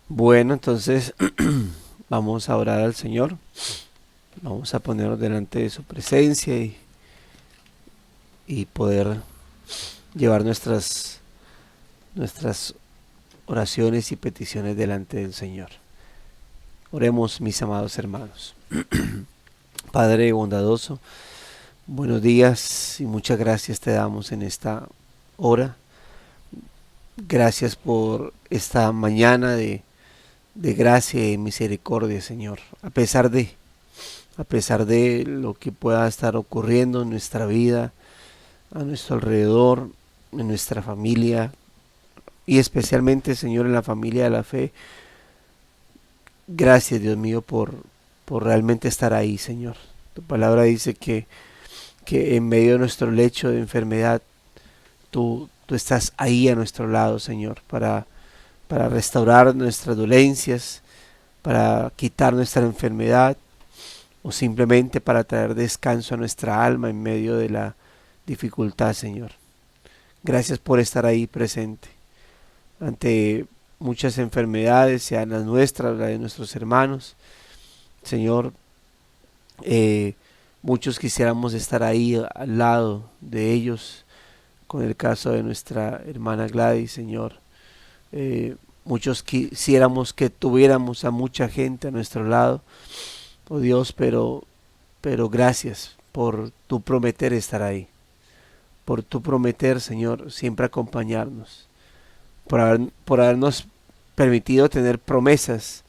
Bueno, entonces vamos a orar al Señor. Vamos a ponernos delante de su presencia y poder llevar nuestras oraciones y peticiones delante del Señor. Oremos, mis amados hermanos. Padre bondadoso, buenos días y muchas gracias te damos en esta hora. Gracias por esta mañana de gracia y misericordia, Señor. A pesar de lo que pueda estar ocurriendo en nuestra vida, a nuestro alrededor, en nuestra familia y especialmente, Señor, en la familia de la fe. Gracias, Dios mío, por realmente estar ahí, Señor. Tu palabra dice que en medio de nuestro lecho de enfermedad, tú estás ahí a nuestro lado, Señor, para restaurar nuestras dolencias, para quitar nuestra enfermedad o simplemente para traer descanso a nuestra alma en medio de la dificultad, Señor. Gracias por estar ahí presente ante muchas enfermedades, sean las nuestras, las de nuestros hermanos. Señor, muchos quisiéramos estar ahí al lado de ellos, con el caso de nuestra hermana Gladys, Señor. Muchos quisiéramos que tuviéramos a mucha gente a nuestro lado, oh Dios, pero gracias por tu prometer estar ahí, por tu prometer, Señor, siempre acompañarnos, por habernos permitido tener promesas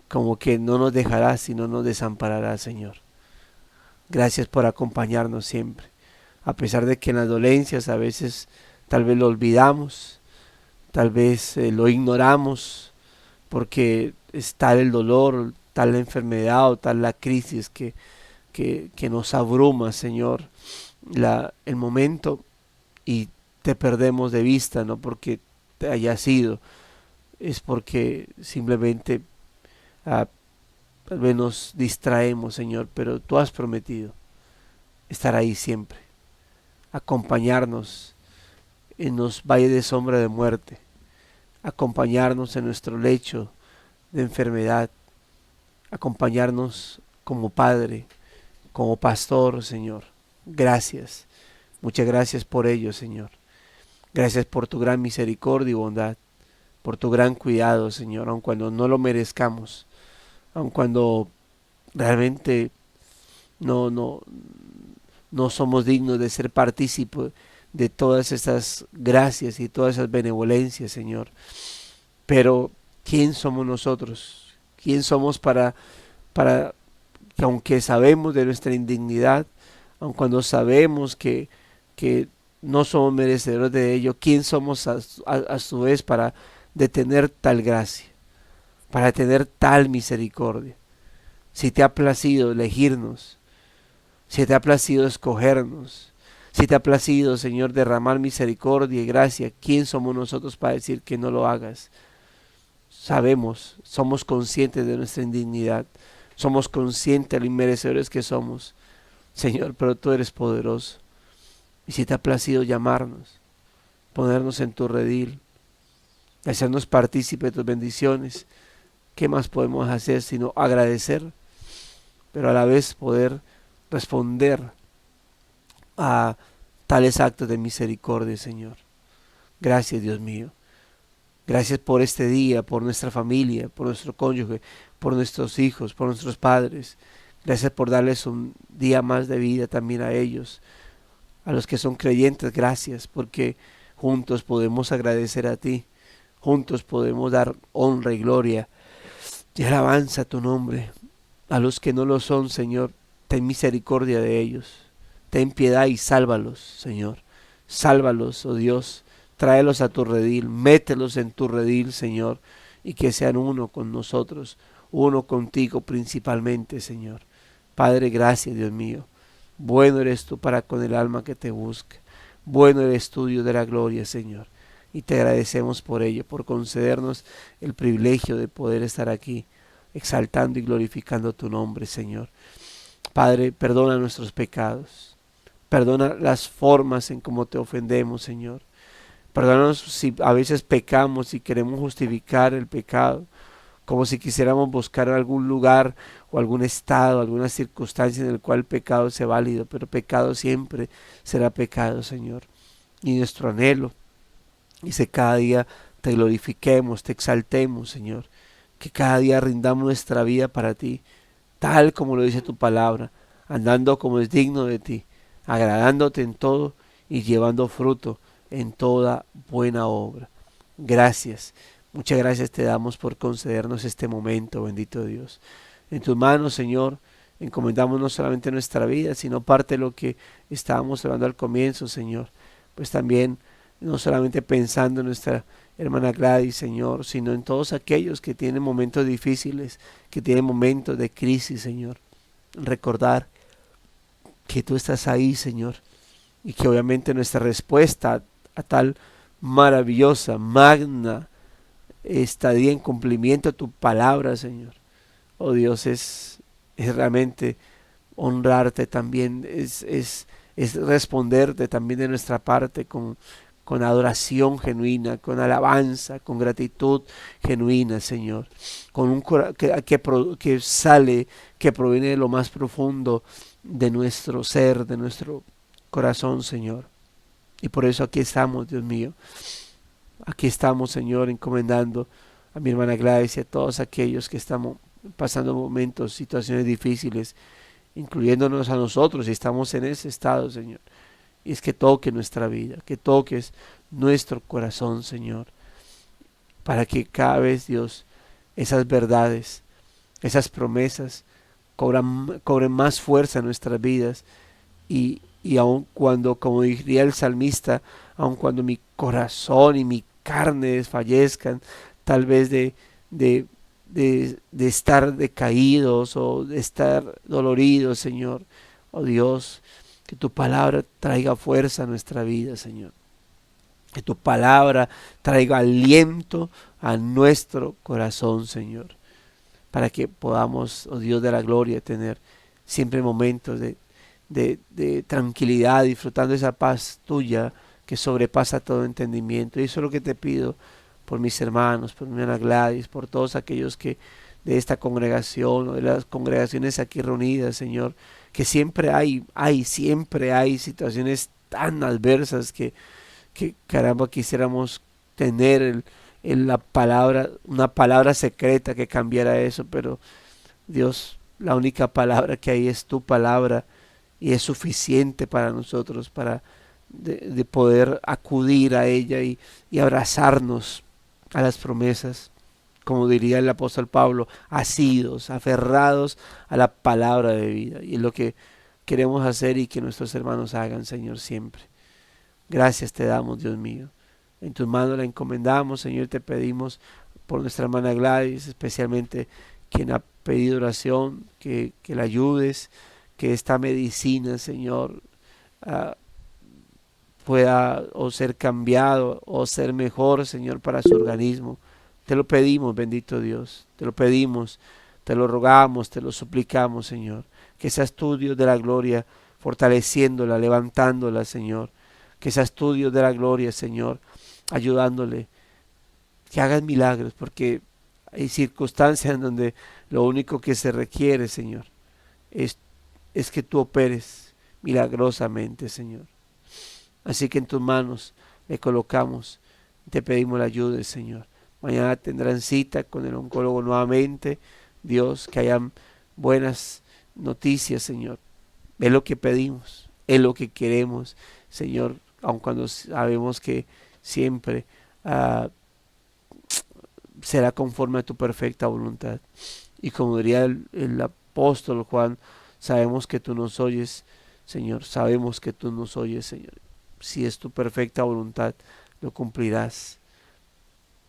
como que no nos dejarás y no nos desampararás, Señor. Gracias por acompañarnos siempre, a pesar de que en las dolencias a veces tal vez lo olvidamos, tal vez lo ignoramos, porque es tal el dolor, tal la enfermedad o tal la crisis que nos abruma, Señor, el momento, y te perdemos de vista, no porque te haya sido, es porque simplemente ah, tal vez nos distraemos, Señor, pero tú has prometido estar ahí siempre, acompañarnos en los valles de sombra de muerte, acompañarnos en nuestro lecho de enfermedad, acompañarnos como Padre, como Pastor, Señor. Gracias, muchas gracias por ello, Señor. Gracias por tu gran misericordia y bondad, por tu gran cuidado, Señor, aun cuando no lo merezcamos, aun cuando realmente no, no, no somos dignos de ser partícipes de todas estas gracias y todas esas benevolencias, Señor. Pero, ¿quién somos nosotros? ¿Quién somos para que aunque sabemos de nuestra indignidad, aun cuando sabemos que no somos merecedores de ello, quién somos a su vez para detener tal gracia, para tener tal misericordia? Si te ha placido elegirnos, si te ha placido escogernos, si te ha placido, Señor, derramar misericordia y gracia, ¿quién somos nosotros para decir que no lo hagas? Sabemos, somos conscientes de nuestra indignidad, somos conscientes de lo inmerecedores que somos, Señor, pero tú eres poderoso. Y si te ha placido llamarnos, ponernos en tu redil, hacernos partícipe de tus bendiciones, ¿qué más podemos hacer sino agradecer, pero a la vez poder responder a tales actos de misericordia, Señor? Gracias, Dios mío. Gracias por este día, por nuestra familia, por nuestro cónyuge, por nuestros hijos, por nuestros padres. Gracias por darles un día más de vida también a ellos. A los que son creyentes, gracias, porque juntos podemos agradecer a ti. Juntos podemos dar honra y gloria y alabanza a tu nombre. A los que no lo son, Señor, ten misericordia de ellos. Ten piedad y sálvalos, Señor. Sálvalos, oh Dios. Tráelos a tu redil, mételos en tu redil, Señor, y que sean uno con nosotros, uno contigo principalmente, Señor. Padre, gracias, Dios mío. Bueno eres tú para con el alma que te busca. Bueno eres tú, Dios de la gloria, Señor. Y te agradecemos por ello, por concedernos el privilegio de poder estar aquí exaltando y glorificando tu nombre, Señor. Padre, perdona nuestros pecados. Perdona las formas en cómo te ofendemos, Señor. Perdónanos si a veces pecamos y queremos justificar el pecado, como si quisiéramos buscar algún lugar o algún estado, alguna circunstancia en el cual el pecado sea válido, pero pecado siempre será pecado, Señor. Y nuestro anhelo es que cada día te glorifiquemos, te exaltemos, Señor. Que cada día rindamos nuestra vida para ti, tal como lo dice tu palabra, andando como es digno de ti, agradándote en todo y llevando fruto en toda buena obra. Gracias, muchas gracias te damos por concedernos este momento, bendito Dios. En tus manos, Señor, encomendamos no solamente nuestra vida, sino parte de lo que estábamos hablando al comienzo, Señor. Pues también, no solamente pensando en nuestra hermana Gladys, Señor, sino en todos aquellos que tienen momentos difíciles, que tienen momentos de crisis, Señor. Recordar que tú estás ahí, Señor, y que obviamente nuestra respuesta a tal maravillosa, magna estadía en cumplimiento de tu palabra, Señor. Oh Dios, es realmente honrarte también, es responderte también de nuestra parte con adoración genuina, con alabanza, con gratitud genuina, Señor, con un que sale, que proviene de lo más profundo de nuestro ser, de nuestro corazón, Señor. Y por eso aquí estamos, Dios mío. Aquí estamos, Señor, encomendando a mi hermana Gladys y a todos aquellos que estamos pasando momentos, situaciones difíciles, incluyéndonos a nosotros, y estamos en ese estado, Señor. Y es que toque nuestra vida, que toques nuestro corazón, Señor, para que cada vez, Dios, esas verdades, esas promesas cobren más fuerza en nuestras vidas y aun cuando, como diría el salmista, aun cuando mi corazón y mi carne desfallezcan, tal vez de estar decaídos o de estar doloridos, Señor, oh Dios, que tu palabra traiga fuerza a nuestra vida, Señor. Que tu palabra traiga aliento a nuestro corazón, Señor, para que podamos, oh Dios de la gloria, tener siempre momentos de tranquilidad, disfrutando esa paz tuya que sobrepasa todo entendimiento. Y eso es lo que te pido por mis hermanos, por mi hermana Gladys, por todos aquellos que de esta congregación o de las congregaciones aquí reunidas, Señor, que siempre hay situaciones tan adversas que caramba quisiéramos tener la palabra, una palabra secreta que cambiara eso, pero Dios, la única palabra que hay es tu palabra y es suficiente para nosotros, para de poder acudir a ella y abrazarnos a las promesas, como diría el apóstol Pablo, asidos, aferrados a la palabra de vida. Y es lo que queremos hacer y que nuestros hermanos hagan, Señor, siempre. Gracias te damos, Dios mío. En tus manos la encomendamos, Señor, te pedimos por nuestra hermana Gladys, especialmente quien ha pedido oración, que la ayudes, que esta medicina, Señor, uh, pueda o ser cambiado o ser mejor, Señor, para su organismo. Te lo pedimos, bendito Dios, te lo pedimos, te lo rogamos, te lo suplicamos, Señor. Que seas tú, Dios de la gloria, fortaleciéndola, levantándola, Señor. Que seas tú, Dios de la gloria, Señor, ayudándole. Que hagas milagros, porque hay circunstancias en donde lo único que se requiere, Señor, es, es que tú operes milagrosamente, Señor. Así que en tus manos le colocamos, te pedimos la ayuda, Señor. Mañana tendrán cita con el oncólogo nuevamente. Dios, que hayan buenas noticias, Señor. Es lo que pedimos, es lo que queremos, Señor, aun cuando sabemos que siempre será conforme a tu perfecta voluntad. Y como diría el apóstol Juan, sabemos que tú nos oyes, Señor, sabemos que tú nos oyes, Señor. Si es tu perfecta voluntad, lo cumplirás.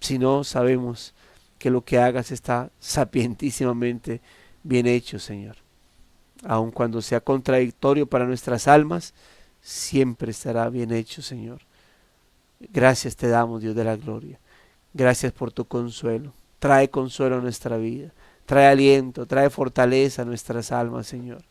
Si no, sabemos que lo que hagas está sapientísimamente bien hecho, Señor. Aun cuando sea contradictorio para nuestras almas, siempre estará bien hecho, Señor. Gracias te damos, Dios de la gloria. Gracias por tu consuelo. Trae consuelo a nuestra vida. trae aliento, trae fortaleza a nuestras almas, Señor,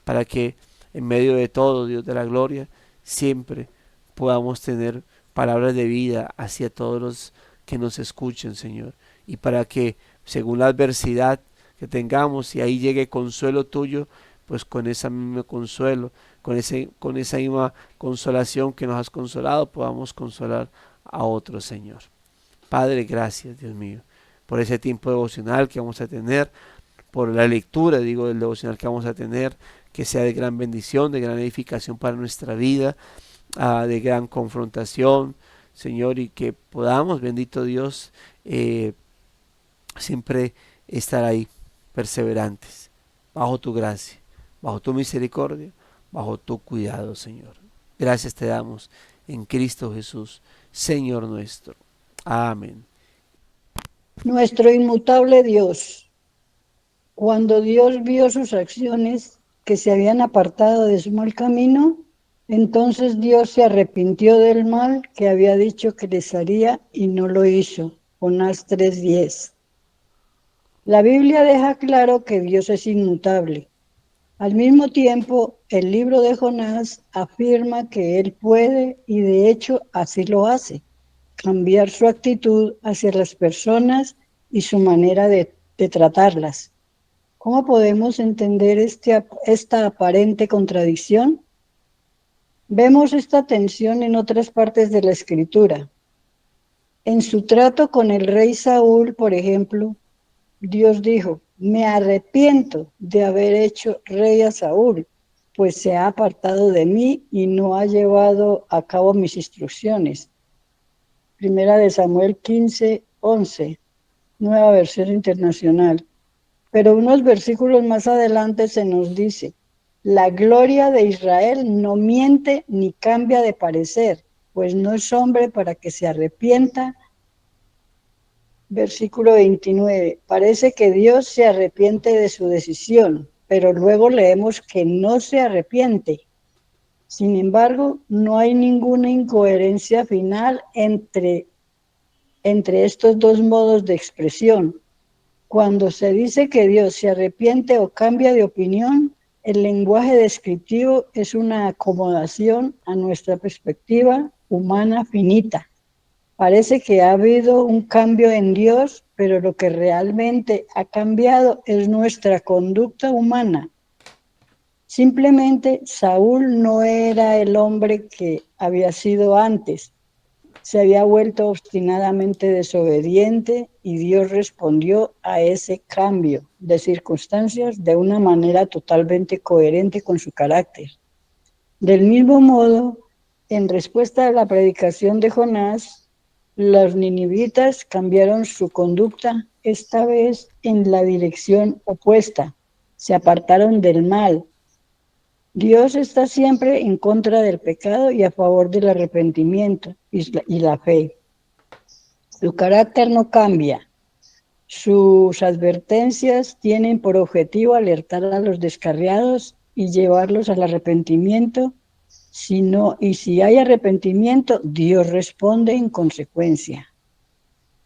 para que en medio de todo, Dios de la gloria, siempre podamos tener palabras de vida hacia todos los que nos escuchen, Señor, y para que según la adversidad que tengamos y ahí llegue consuelo tuyo, pues con ese mismo consuelo, con esa misma consolación que nos has consolado, podamos consolar a otros, Señor. Padre, gracias, Dios mío, por ese tiempo devocional que vamos a tener, por la lectura, digo, del devocional que vamos a tener, que sea de gran bendición, de gran edificación para nuestra vida, de gran confrontación, Señor, y que podamos, bendito Dios, siempre estar ahí, perseverantes, bajo tu gracia, bajo tu misericordia, bajo tu cuidado, Señor. Gracias te damos en Cristo Jesús, Señor nuestro. Amén. Nuestro inmutable Dios, cuando Dios vio sus acciones que se habían apartado de su mal camino, entonces Dios se arrepintió del mal que había dicho que les haría y no lo hizo. Jonás 3:10. La Biblia deja claro que Dios es inmutable. Al mismo tiempo, el libro de Jonás afirma que él puede, y de hecho así lo hace, cambiar su actitud hacia las personas y su manera de tratarlas. ¿Cómo podemos entender esta aparente contradicción? Vemos esta tensión en otras partes de la Escritura. En su trato con el rey Saúl, por ejemplo, Dios dijo: me arrepiento de haber hecho rey a Saúl, pues se ha apartado de mí y no ha llevado a cabo mis instrucciones. Primera de Samuel 15:11, nueva versión internacional. Pero unos versículos más adelante se nos dice: la gloria de Israel no miente ni cambia de parecer, pues no es hombre para que se arrepienta. Versículo 29. Parece que Dios se arrepiente de su decisión, pero luego leemos que no se arrepiente. Sin embargo, no hay ninguna incoherencia final entre estos dos modos de expresión. Cuando se dice que Dios se arrepiente o cambia de opinión, el lenguaje descriptivo es una acomodación a nuestra perspectiva humana finita. Parece que ha habido un cambio en Dios, pero lo que realmente ha cambiado es nuestra conducta humana. Simplemente Saúl no era el hombre que había sido antes. Se había vuelto obstinadamente desobediente y Dios respondió a ese cambio de circunstancias de una manera totalmente coherente con su carácter. Del mismo modo, en respuesta a la predicación de Jonás, los ninivitas cambiaron su conducta, esta vez en la dirección opuesta. Se apartaron del mal. Dios está siempre en contra del pecado y a favor del arrepentimiento y la fe. Su carácter no cambia. Sus advertencias tienen por objetivo alertar a los descarriados y llevarlos al arrepentimiento. Si hay arrepentimiento, Dios responde en consecuencia.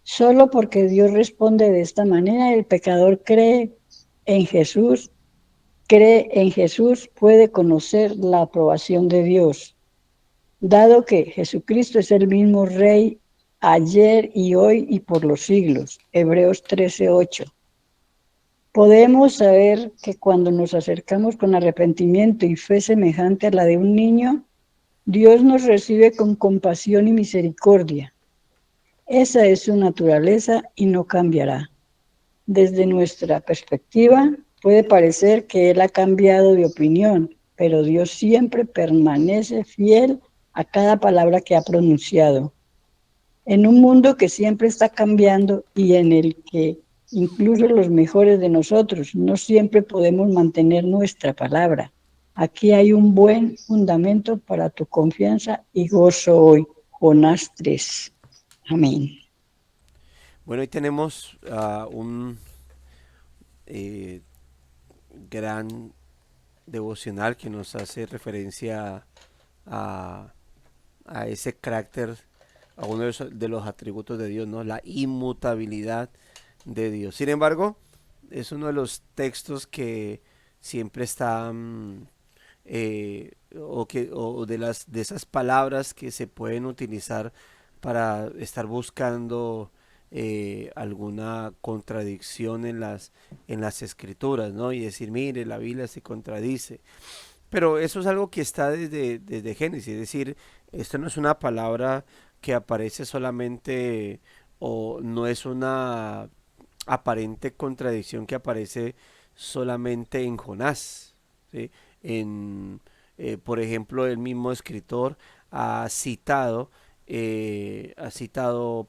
Solo porque Dios responde de esta manera, el pecador en Jesús, puede conocer la aprobación de Dios. Dado que Jesucristo es el mismo Rey ayer y hoy y por los siglos. Hebreos 13:8. Podemos saber que cuando nos acercamos con arrepentimiento y fe semejante a la de un niño, Dios nos recibe con compasión y misericordia. Esa es su naturaleza y no cambiará. Desde nuestra perspectiva, puede parecer que Él ha cambiado de opinión, pero Dios siempre permanece fiel a cada palabra que ha pronunciado. En un mundo que siempre está cambiando y en el que incluso los mejores de nosotros no siempre podemos mantener nuestra palabra. Aquí hay un buen fundamento para tu confianza y gozo hoy. Jonás 3. Amén. Bueno, hoy tenemos un eh, gran devocional que nos hace referencia a, a ese carácter, a uno de los atributos de Dios, ¿no? La inmutabilidad de Dios. Sin embargo, es uno de los textos que siempre está, o de esas palabras que se pueden utilizar para estar buscando alguna contradicción en las escrituras, ¿no? Y decir, mire, la Biblia se contradice. Pero eso es algo que está desde Génesis, es decir, esto no es una palabra que aparece solamente, o no es una aparente contradicción que aparece solamente en Jonás, ¿sí? En, por ejemplo, el mismo escritor ha citado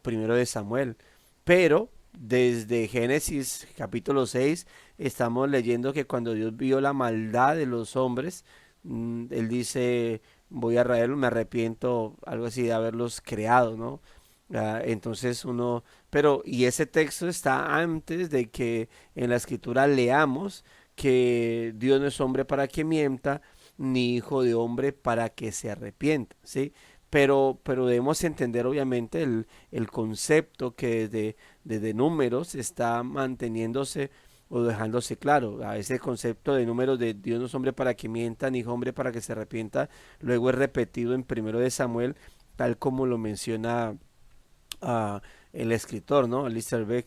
primero de Samuel, pero desde Génesis capítulo 6 estamos leyendo que cuando Dios vio la maldad de los hombres, él dice, voy a raerlos, me arrepiento, algo así de haberlos creado, ¿no? Entonces uno, pero, y ese texto está antes de que en la escritura leamos que Dios no es hombre para que mienta, ni hijo de hombre para que se arrepienta, ¿sí? Pero debemos entender obviamente el concepto que desde números está manteniéndose o dejándose claro. A ese concepto de números de Dios no es hombre para que mienta, ni hijo hombre para que se arrepienta, luego es repetido en primero de Samuel, tal como lo menciona el escritor, ¿no? Alistair Beck,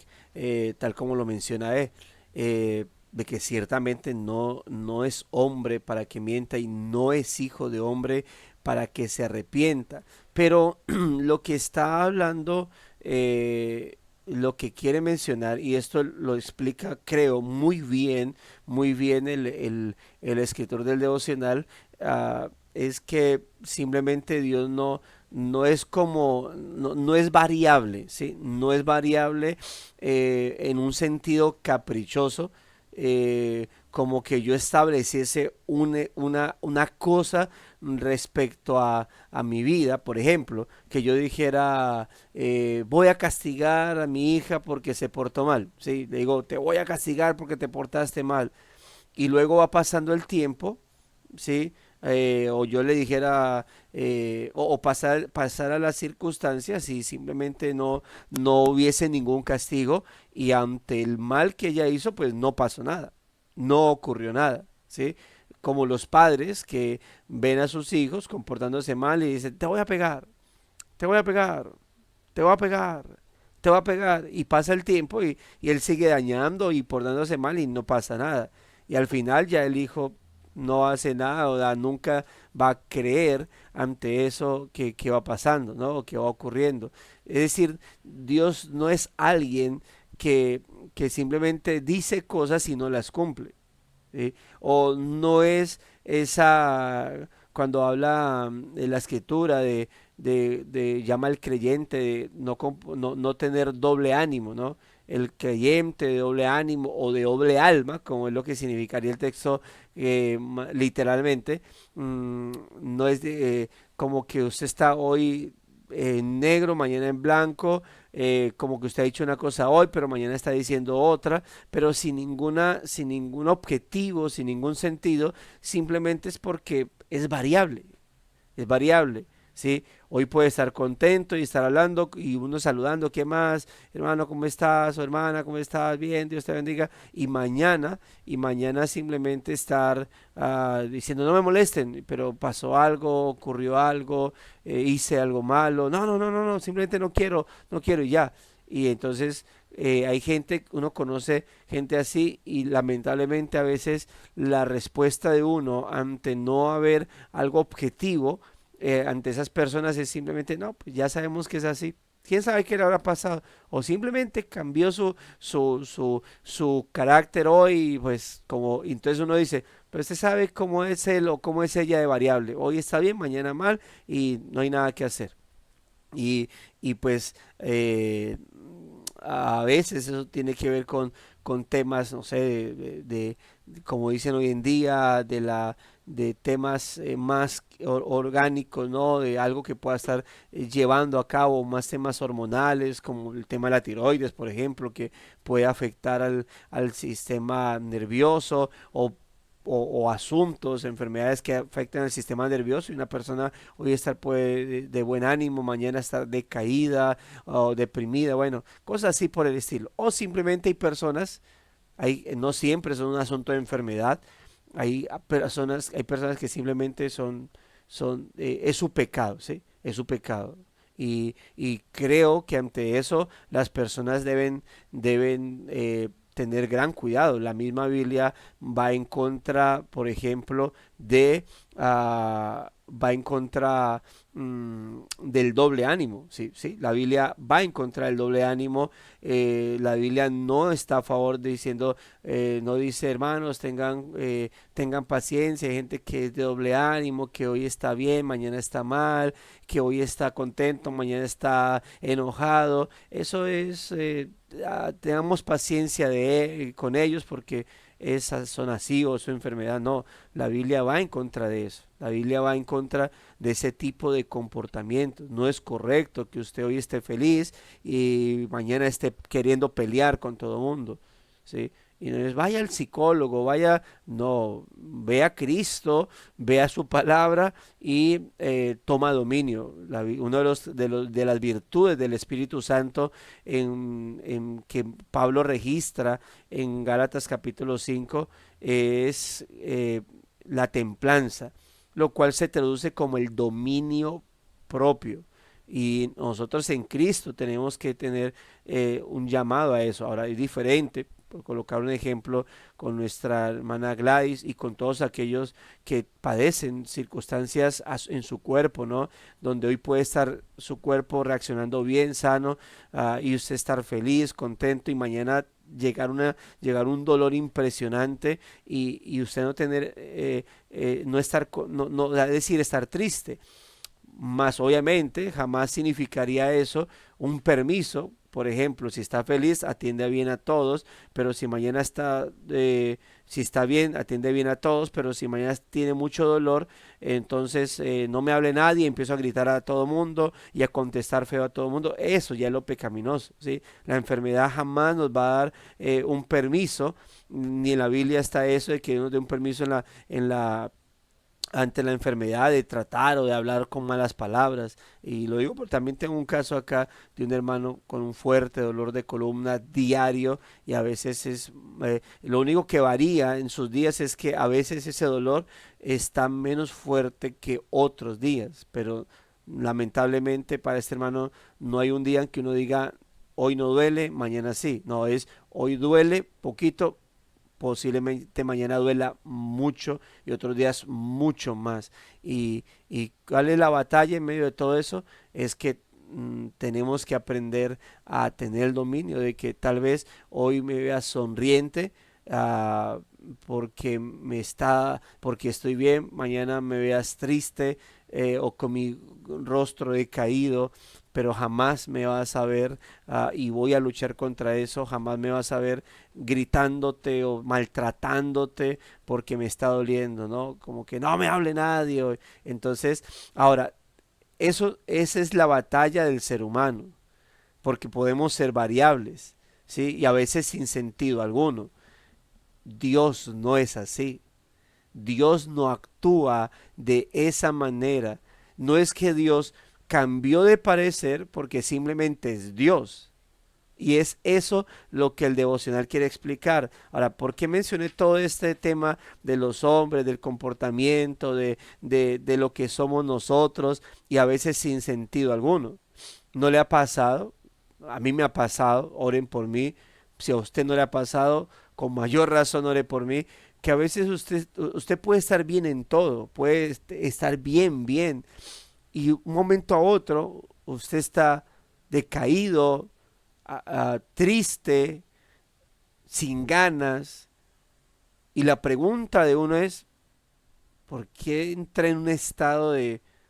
tal como lo menciona él, de que ciertamente no es hombre para que mienta y no es hijo de hombre para que se arrepienta. Pero lo que está hablando, lo que quiere mencionar, y esto lo explica, creo, muy bien el escritor del devocional, es que simplemente Dios no es como, no es variable, ¿sí? No es variable en un sentido caprichoso, como que yo estableciese una cosa respecto a mi vida, por ejemplo, que yo dijera, voy a castigar a mi hija porque se portó mal, ¿sí? Le digo, te voy a castigar porque te portaste mal, y luego va pasando el tiempo, ¿sí? O yo le dijera, o pasar a las circunstancias y simplemente no hubiese ningún castigo y ante el mal que ella hizo, pues no pasó nada, no ocurrió nada, ¿sí? Como los padres que ven a sus hijos comportándose mal y dicen, te voy a pegar, te voy a pegar, te voy a pegar, te voy a pegar, y pasa el tiempo y él sigue dañando y portándose mal y no pasa nada. Y al final ya el hijo no hace nada, o sea, nunca va a creer ante eso que va pasando, ¿no? O que va ocurriendo. Es decir, Dios no es alguien que simplemente dice cosas y no las cumple. ¿Sí? O no es esa, cuando habla de la escritura, llama al creyente de no tener doble ánimo, ¿no? El creyente de doble ánimo o de doble alma, como es lo que significaría el texto literalmente, no es como que usted está hoy en negro, mañana en blanco, como que usted ha dicho una cosa hoy, pero mañana está diciendo otra, pero sin ningún objetivo, sin ningún sentido, simplemente es porque es variable, ¿sí? Hoy puede estar contento y estar hablando y uno saludando, ¿qué más? Hermano, ¿cómo estás? O hermana, ¿cómo estás? Bien, Dios te bendiga. Y mañana simplemente estar diciendo, no me molesten, pero pasó algo, ocurrió algo, hice algo malo. No, simplemente no quiero y ya. Y entonces hay gente, uno conoce gente así y lamentablemente a veces la respuesta de uno ante no haber algo objetivo ante esas personas es simplemente, no, pues ya sabemos que es así. ¿Quién sabe qué le habrá pasado? O simplemente cambió su carácter hoy, pues como, entonces uno dice, pero usted sabe cómo es él o cómo es ella de variable. Hoy está bien, mañana mal y no hay nada que hacer. Y pues a veces eso tiene que ver con temas, no sé, como dicen hoy en día, de temas más orgánicos, ¿no? De algo que pueda estar llevando a cabo más temas hormonales, como el tema de la tiroides, por ejemplo, que puede afectar al sistema nervioso o asuntos, enfermedades que afectan al sistema nervioso y una persona hoy estar puede de buen ánimo, mañana estar decaída o deprimida, bueno, cosas así por el estilo. O simplemente hay personas, No siempre son un asunto de enfermedad. Hay personas que simplemente es su pecado, ¿sí? Es su pecado. Y creo que ante eso las personas deben tener gran cuidado. La misma Biblia va en contra, por ejemplo, va en contra del doble ánimo. Sí, sí, la Biblia va en contra del doble ánimo. La Biblia no está a favor de diciendo, no dice hermanos, tengan paciencia. Hay gente que es de doble ánimo, que hoy está bien, mañana está mal, que hoy está contento, mañana está enojado. Eso es, tengamos paciencia con ellos porque esas son así o su enfermedad. No, la Biblia va en contra de eso. La Biblia va en contra de ese tipo de comportamientos. No es correcto que usted hoy esté feliz y mañana esté queriendo pelear con todo el mundo, ¿sí? Y no es vaya al psicólogo, no, ve a Cristo, vea su palabra y toma dominio. Uno de las virtudes del Espíritu Santo que Pablo registra en Gálatas capítulo 5 es la templanza, lo cual se traduce como el dominio propio. Y nosotros en Cristo tenemos que tener un llamado a eso. Ahora es diferente, por colocar un ejemplo, con nuestra hermana Gladys y con todos aquellos que padecen circunstancias en su cuerpo, ¿no? Donde hoy puede estar su cuerpo reaccionando bien, sano, y usted estar feliz, contento, y mañana llegar un dolor impresionante y usted no tener, no estar, no, es decir, estar triste. Más obviamente jamás significaría eso un permiso. Por ejemplo, si está feliz, atiende bien a todos, pero si está bien, atiende bien a todos, pero si mañana tiene mucho dolor, entonces no me hable nadie, empiezo a gritar a todo mundo y a contestar feo a todo mundo. Eso ya es lo pecaminoso, ¿sí? La enfermedad jamás nos va a dar un permiso, ni en la Biblia está eso de que nos dé un permiso en la ante la enfermedad de tratar o de hablar con malas palabras. Y lo digo porque también tengo un caso acá de un hermano con un fuerte dolor de columna diario y a veces lo único que varía en sus días es que a veces ese dolor está menos fuerte que otros días, pero lamentablemente para este hermano no hay un día en que uno diga hoy no duele, mañana sí, no es hoy duele poquito, posiblemente mañana duela mucho y otros días mucho más. Y cuál es la batalla en medio de todo eso, es que tenemos que aprender a tener el dominio de que tal vez hoy me vea sonriente, ah, porque estoy bien, mañana me veas triste, o con mi rostro decaído, pero jamás me vas a ver, y voy a luchar contra eso, jamás me vas a ver gritándote o maltratándote porque me está doliendo, ¿no? Como que no me hable nadie. Entonces, ahora, esa es la batalla del ser humano, porque podemos ser variables, ¿sí? Y a veces sin sentido alguno. Dios no es así. Dios no actúa de esa manera. No es que Dios cambió de parecer porque simplemente es Dios. Y es eso lo que el devocional quiere explicar. Ahora, ¿por qué mencioné todo este tema de los hombres, del comportamiento, de lo que somos nosotros y a veces sin sentido alguno? ¿No le ha pasado? A mí me ha pasado, oren por mí. Si a usted no le ha pasado, con mayor razón ore por mí, que a veces usted puede estar bien en todo, puede estar bien, bien, y un momento a otro usted está decaído, triste, sin ganas, y la pregunta de uno es, ¿por qué entra en un estado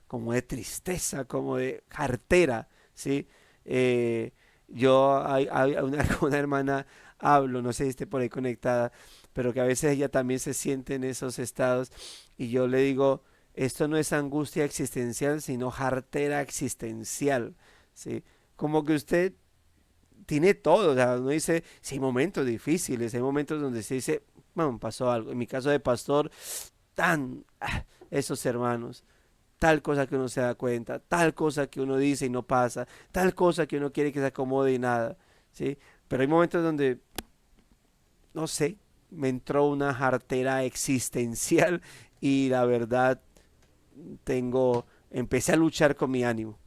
como de tristeza, como de jartera? ¿Sí? Eh, hay con una hermana hablo, no sé si esté por ahí conectada, pero que a veces ella también se siente en esos estados y yo le digo, esto no es angustia existencial, sino jartera existencial, ¿sí? Como que usted tiene todo, o sea, uno dice, sí, hay momentos difíciles, hay momentos donde se dice, bueno, pasó algo. En mi caso de pastor, esos hermanos, tal cosa que uno se da cuenta, tal cosa que uno dice y no pasa, tal cosa que uno quiere que se acomode y nada, ¿sí? Pero hay momentos donde no sé, me entró una jartera existencial y la verdad empecé a luchar con mi ánimo.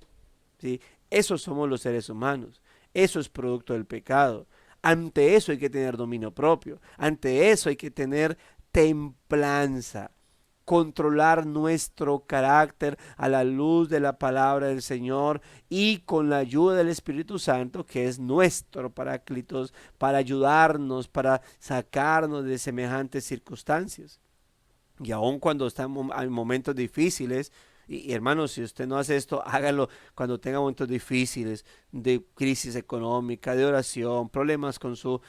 ¿Sí? Eso somos los seres humanos. Eso es producto del pecado. Ante eso hay que tener dominio propio. Ante eso hay que tener templanza. Controlar nuestro carácter a la luz de la palabra del Señor y con la ayuda del Espíritu Santo, que es nuestro Paráclitos, para ayudarnos, para sacarnos de semejantes circunstancias. Y aun cuando estamos en momentos difíciles, y hermanos, si usted no hace esto, hágalo cuando tenga momentos difíciles, de crisis económica, de oración, problemas con su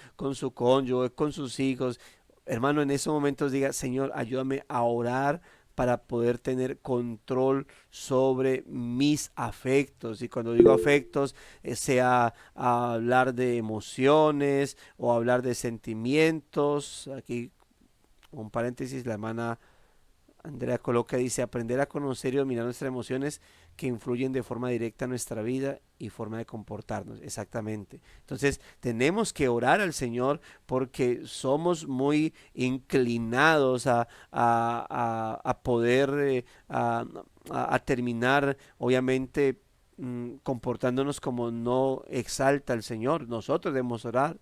cónyuge, con sus hijos. Hermano, en esos momentos diga, Señor, ayúdame a orar para poder tener control sobre mis afectos. Y cuando digo afectos, sea hablar de emociones o hablar de sentimientos. Aquí un paréntesis, la hermana Andrea coloca, dice, aprender a conocer y dominar nuestras emociones que influyen de forma directa en nuestra vida y forma de comportarnos. Exactamente. Entonces, tenemos que orar al Señor porque somos muy inclinados a poder, a terminar, obviamente, comportándonos como no exalta al Señor. Nosotros debemos orar.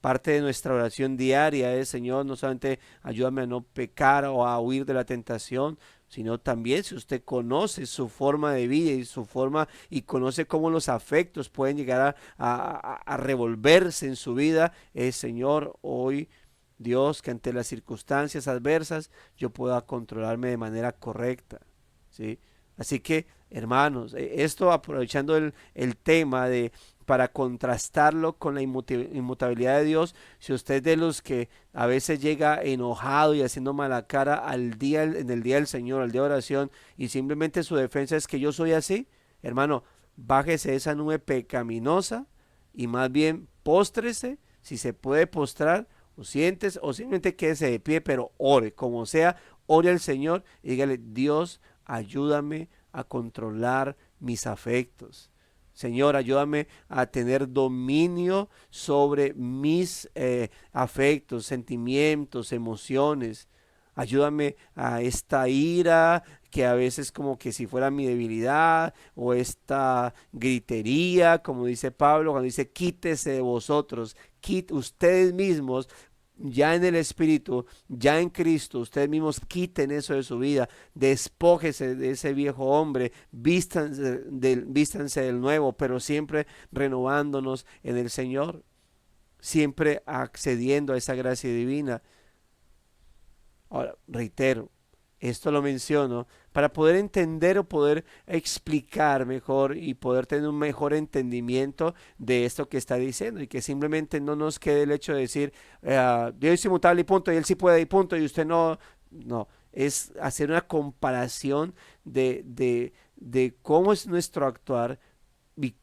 Parte de nuestra oración diaria es, Señor, no solamente ayúdame a no pecar o a huir de la tentación, sino también si usted conoce su forma de vida y su forma y conoce cómo los afectos pueden llegar a revolverse en su vida, es, Señor, hoy Dios, que ante las circunstancias adversas yo pueda controlarme de manera correcta, ¿sí? Así que, hermanos, esto aprovechando el tema de para contrastarlo con la inmutabilidad de Dios, si usted es de los que a veces llega enojado y haciendo mala cara en el día del Señor, al día de oración, y simplemente su defensa es que yo soy así, hermano, bájese de esa nube pecaminosa y más bien póstrese, si se puede postrar, o sientes, o simplemente quédese de pie, pero ore, como sea, ore al Señor y dígale, Dios, ayúdame a controlar mis afectos. Señor, ayúdame a tener dominio sobre mis afectos, sentimientos, emociones. Ayúdame a esta ira que a veces como que si fuera mi debilidad o esta gritería, como dice Pablo, cuando dice quítese de vosotros, ustedes mismos ya en el Espíritu, ya en Cristo, ustedes mismos quiten eso de su vida, despójese de ese viejo hombre, vístanse del nuevo, pero siempre renovándonos en el Señor, siempre accediendo a esa gracia divina. Ahora, reitero, esto lo menciono para poder entender o poder explicar mejor y poder tener un mejor entendimiento de esto que está diciendo y que simplemente no nos quede el hecho de decir Dios es inmutable y punto y él sí puede y punto y usted no, no, es hacer una comparación de cómo es nuestro actuar y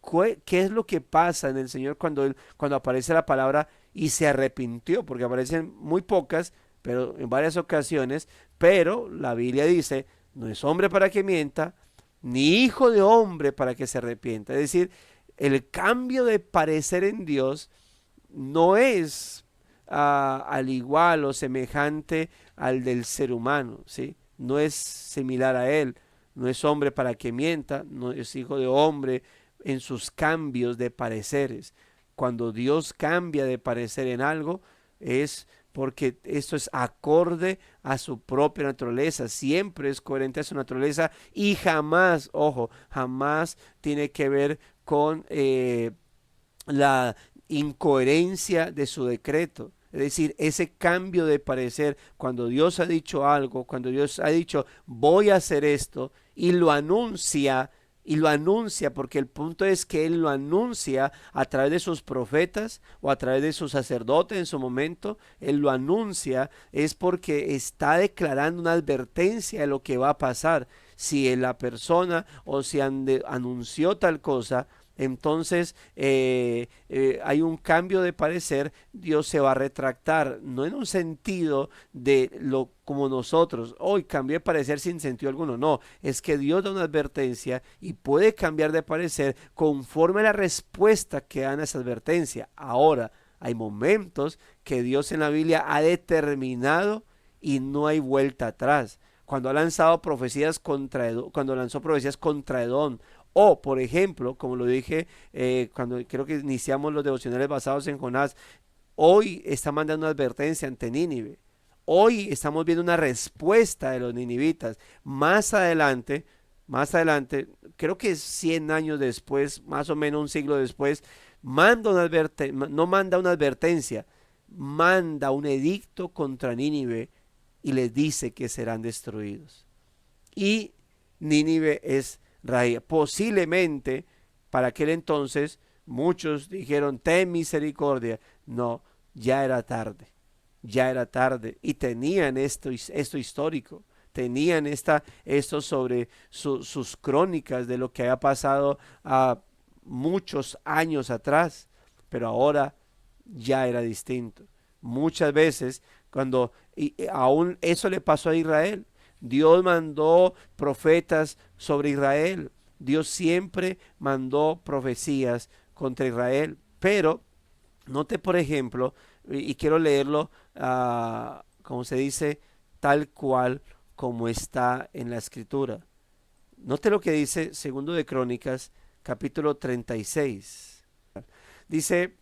qué es lo que pasa en el Señor cuando aparece la palabra y se arrepintió, porque aparecen muy pocas, pero en varias ocasiones, pero la Biblia dice, no es hombre para que mienta, ni hijo de hombre para que se arrepienta. Es decir, el cambio de parecer en Dios no es al igual o semejante al del ser humano, ¿sí? No es similar a él, no es hombre para que mienta, no es hijo de hombre en sus cambios de pareceres. Cuando Dios cambia de parecer en algo, es porque esto es acorde a su propia naturaleza, siempre es coherente a su naturaleza y jamás, ojo, jamás tiene que ver con la incoherencia de su decreto. Es decir, ese cambio de parecer, cuando Dios ha dicho algo, cuando Dios ha dicho voy a hacer esto y lo anuncia porque el punto es que Él lo anuncia a través de sus profetas o a través de sus sacerdotes en su momento, Él lo anuncia, es porque está declarando una advertencia de lo que va a pasar. Si la persona o si anunció tal cosa, entonces hay un cambio de parecer, Dios se va a retractar, no en un sentido de lo como nosotros, hoy cambié de parecer sin sentido alguno, no, es que Dios da una advertencia y puede cambiar de parecer conforme a la respuesta que dan a esa advertencia. Ahora, Hay momentos que Dios en la Biblia ha determinado y no hay vuelta atrás. Cuando ha lanzado profecías contra Edom, cuando lanzó profecías contra Edom, o por ejemplo, como lo dije cuando creo que iniciamos los devocionales basados en Jonás, hoy está mandando una advertencia ante Nínive. Hoy estamos viendo una respuesta de los ninivitas. Más adelante, creo que 100 años después, más o menos un siglo después, no manda una advertencia, manda un edicto contra Nínive y les dice que serán destruidos. Y Nínive es raíz. Posiblemente para aquel entonces muchos dijeron, ten misericordia. No, ya era tarde, ya era tarde. Y tenían esto histórico, tenían esto sobre sus crónicas de lo que había pasado a muchos años atrás, pero ahora ya era distinto. Muchas veces aún eso le pasó a Israel. Dios mandó profetas sobre Israel. Dios siempre mandó profecías contra Israel. Pero note, por ejemplo, y quiero leerlo, como se dice, tal cual como está en la escritura. Note lo que dice segundo de Crónicas, capítulo 36. Dice,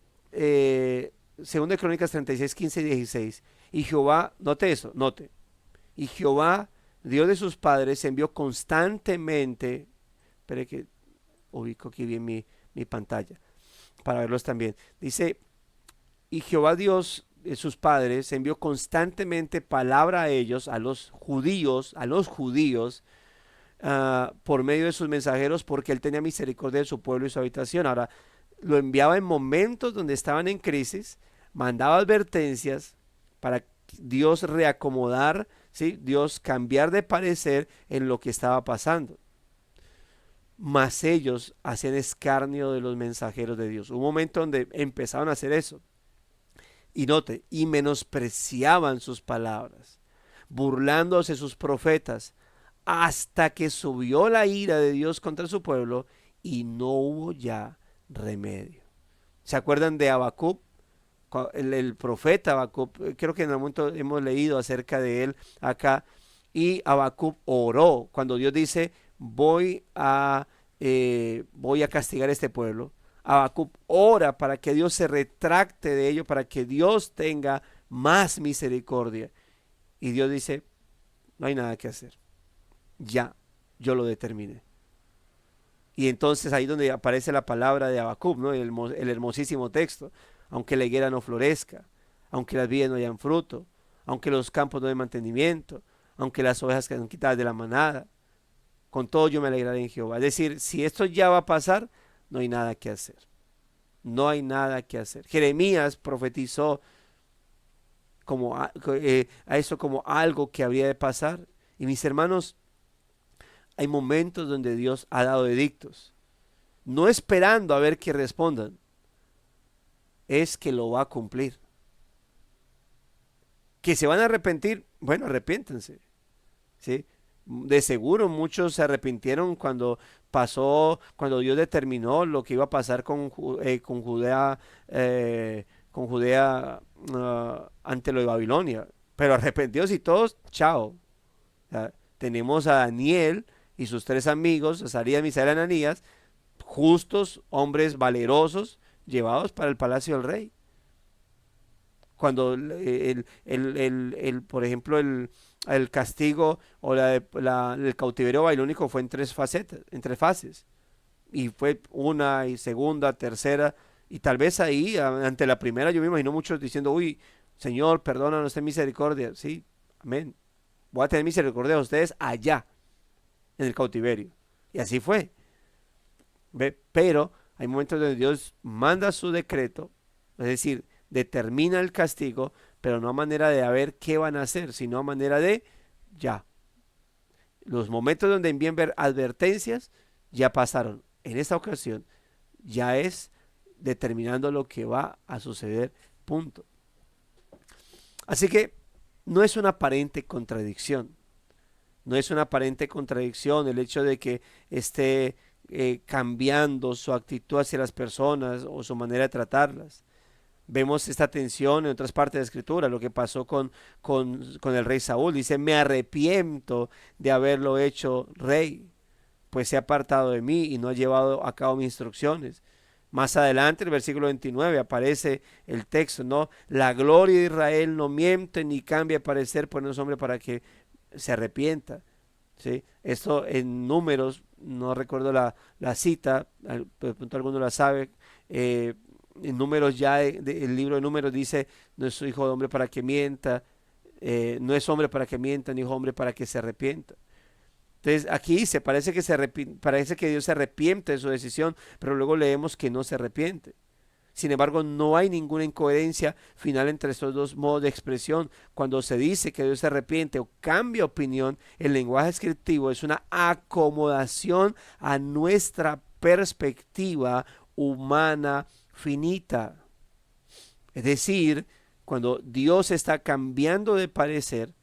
segundo de Crónicas 36, 15 y 16. Y Jehová, note eso, note. Y Jehová, Dios de sus padres, envió constantemente, espere que ubico aquí bien mi pantalla, para verlos también. Dice, y Jehová Dios de sus padres envió constantemente palabra a ellos, a los judíos, por medio de sus mensajeros, porque él tenía misericordia de su pueblo y su habitación. Ahora, lo enviaba en momentos donde estaban en crisis, mandaba advertencias para Dios reacomodar, ¿sí? Dios cambiar de parecer en lo que estaba pasando. Mas ellos hacían escarnio de los mensajeros de Dios. Un momento donde empezaron a hacer eso. Y note, y menospreciaban sus palabras, burlándose sus profetas, hasta que subió la ira de Dios contra su pueblo y no hubo ya remedio. ¿Se acuerdan de Habacuc? El profeta Habacuc, creo que en algún momento hemos leído acerca de él acá, y Habacuc oró cuando Dios dice, voy a castigar a este pueblo. Habacuc ora para que Dios se retracte de ello, para que Dios tenga más misericordia. Y Dios dice, no hay nada que hacer. Ya, yo lo determiné. Y entonces ahí donde aparece la palabra de Habacuc, ¿no? El hermosísimo texto. Aunque la higuera no florezca, aunque las vides no hayan fruto, aunque los campos no den mantenimiento, aunque las ovejas quedan quitadas de la manada, con todo yo me alegraré en Jehová. Es decir, si esto ya va a pasar, no hay nada que hacer. No hay nada que hacer. Jeremías profetizó a eso como algo que habría de pasar. Y mis hermanos, hay momentos donde Dios ha dado edictos, no esperando a ver que respondan, es que lo va a cumplir. Que se van a arrepentir, bueno, arrepiéntense, ¿sí? De seguro muchos se arrepintieron cuando Dios determinó lo que iba a pasar con Judea, ante lo de Babilonia. Pero arrepentidos y todos, chao. O sea, tenemos a Daniel y sus tres amigos, Azarías, Misael y Ananías, justos, hombres valerosos, llevados para el palacio del rey. Cuando por ejemplo, el castigo o el cautiverio babilónico fue en tres fases. Y fue una y segunda, tercera. Y tal vez ahí, ante la primera, yo me imagino muchos diciendo, uy, Señor, perdónanos, ten misericordia. Sí, amén. Voy a tener misericordia de ustedes allá, en el cautiverio. Y así fue. Pero hay momentos donde Dios manda su decreto, es decir, determina el castigo, pero no a manera de a ver qué van a hacer, sino a manera de ya. Los momentos donde envían advertencias ya pasaron. En esta ocasión ya es determinando lo que va a suceder, punto. Así que no es una aparente contradicción. No es una aparente contradicción el hecho de que esté cambiando su actitud hacia las personas o su manera de tratarlas. vemos esta tensión en otras partes de la escritura, lo que pasó con el rey Saúl. Dice, me arrepiento de haberlo hecho rey, pues se ha apartado de mí y no ha llevado a cabo mis instrucciones. Más adelante, el versículo 29, aparece el texto, ¿no? La gloria de Israel no miente ni cambia de parecer, pues no es hombre para que se arrepienta. ¿Sí? Esto en Números, no recuerdo la cita, de pronto alguno la sabe, en Números ya, el libro de Números dice, no es hijo de hombre para que mienta, no es hombre para que mienta, ni hombre para que se arrepienta. Entonces aquí dice, parece que Dios se arrepiente de su decisión, pero luego leemos que no se arrepiente. Sin embargo, no hay ninguna incoherencia final entre estos dos modos de expresión. Cuando se dice que Dios se arrepiente o cambia opinión, el lenguaje descriptivo es una acomodación a nuestra perspectiva humana finita. Es decir, cuando Dios está cambiando de parecer,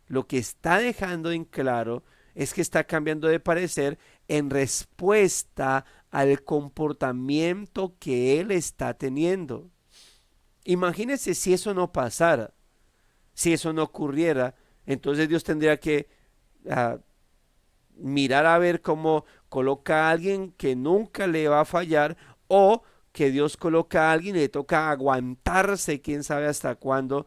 lo que está dejando en claro es que está cambiando de parecer en respuesta al comportamiento que él está teniendo. Imagínense si eso no pasara, si eso no ocurriera, entonces Dios tendría que uh, mirar a ver cómo coloca a alguien que nunca le va a fallar, o que Dios coloca a alguien y le toca aguantarse, quién sabe hasta cuándo,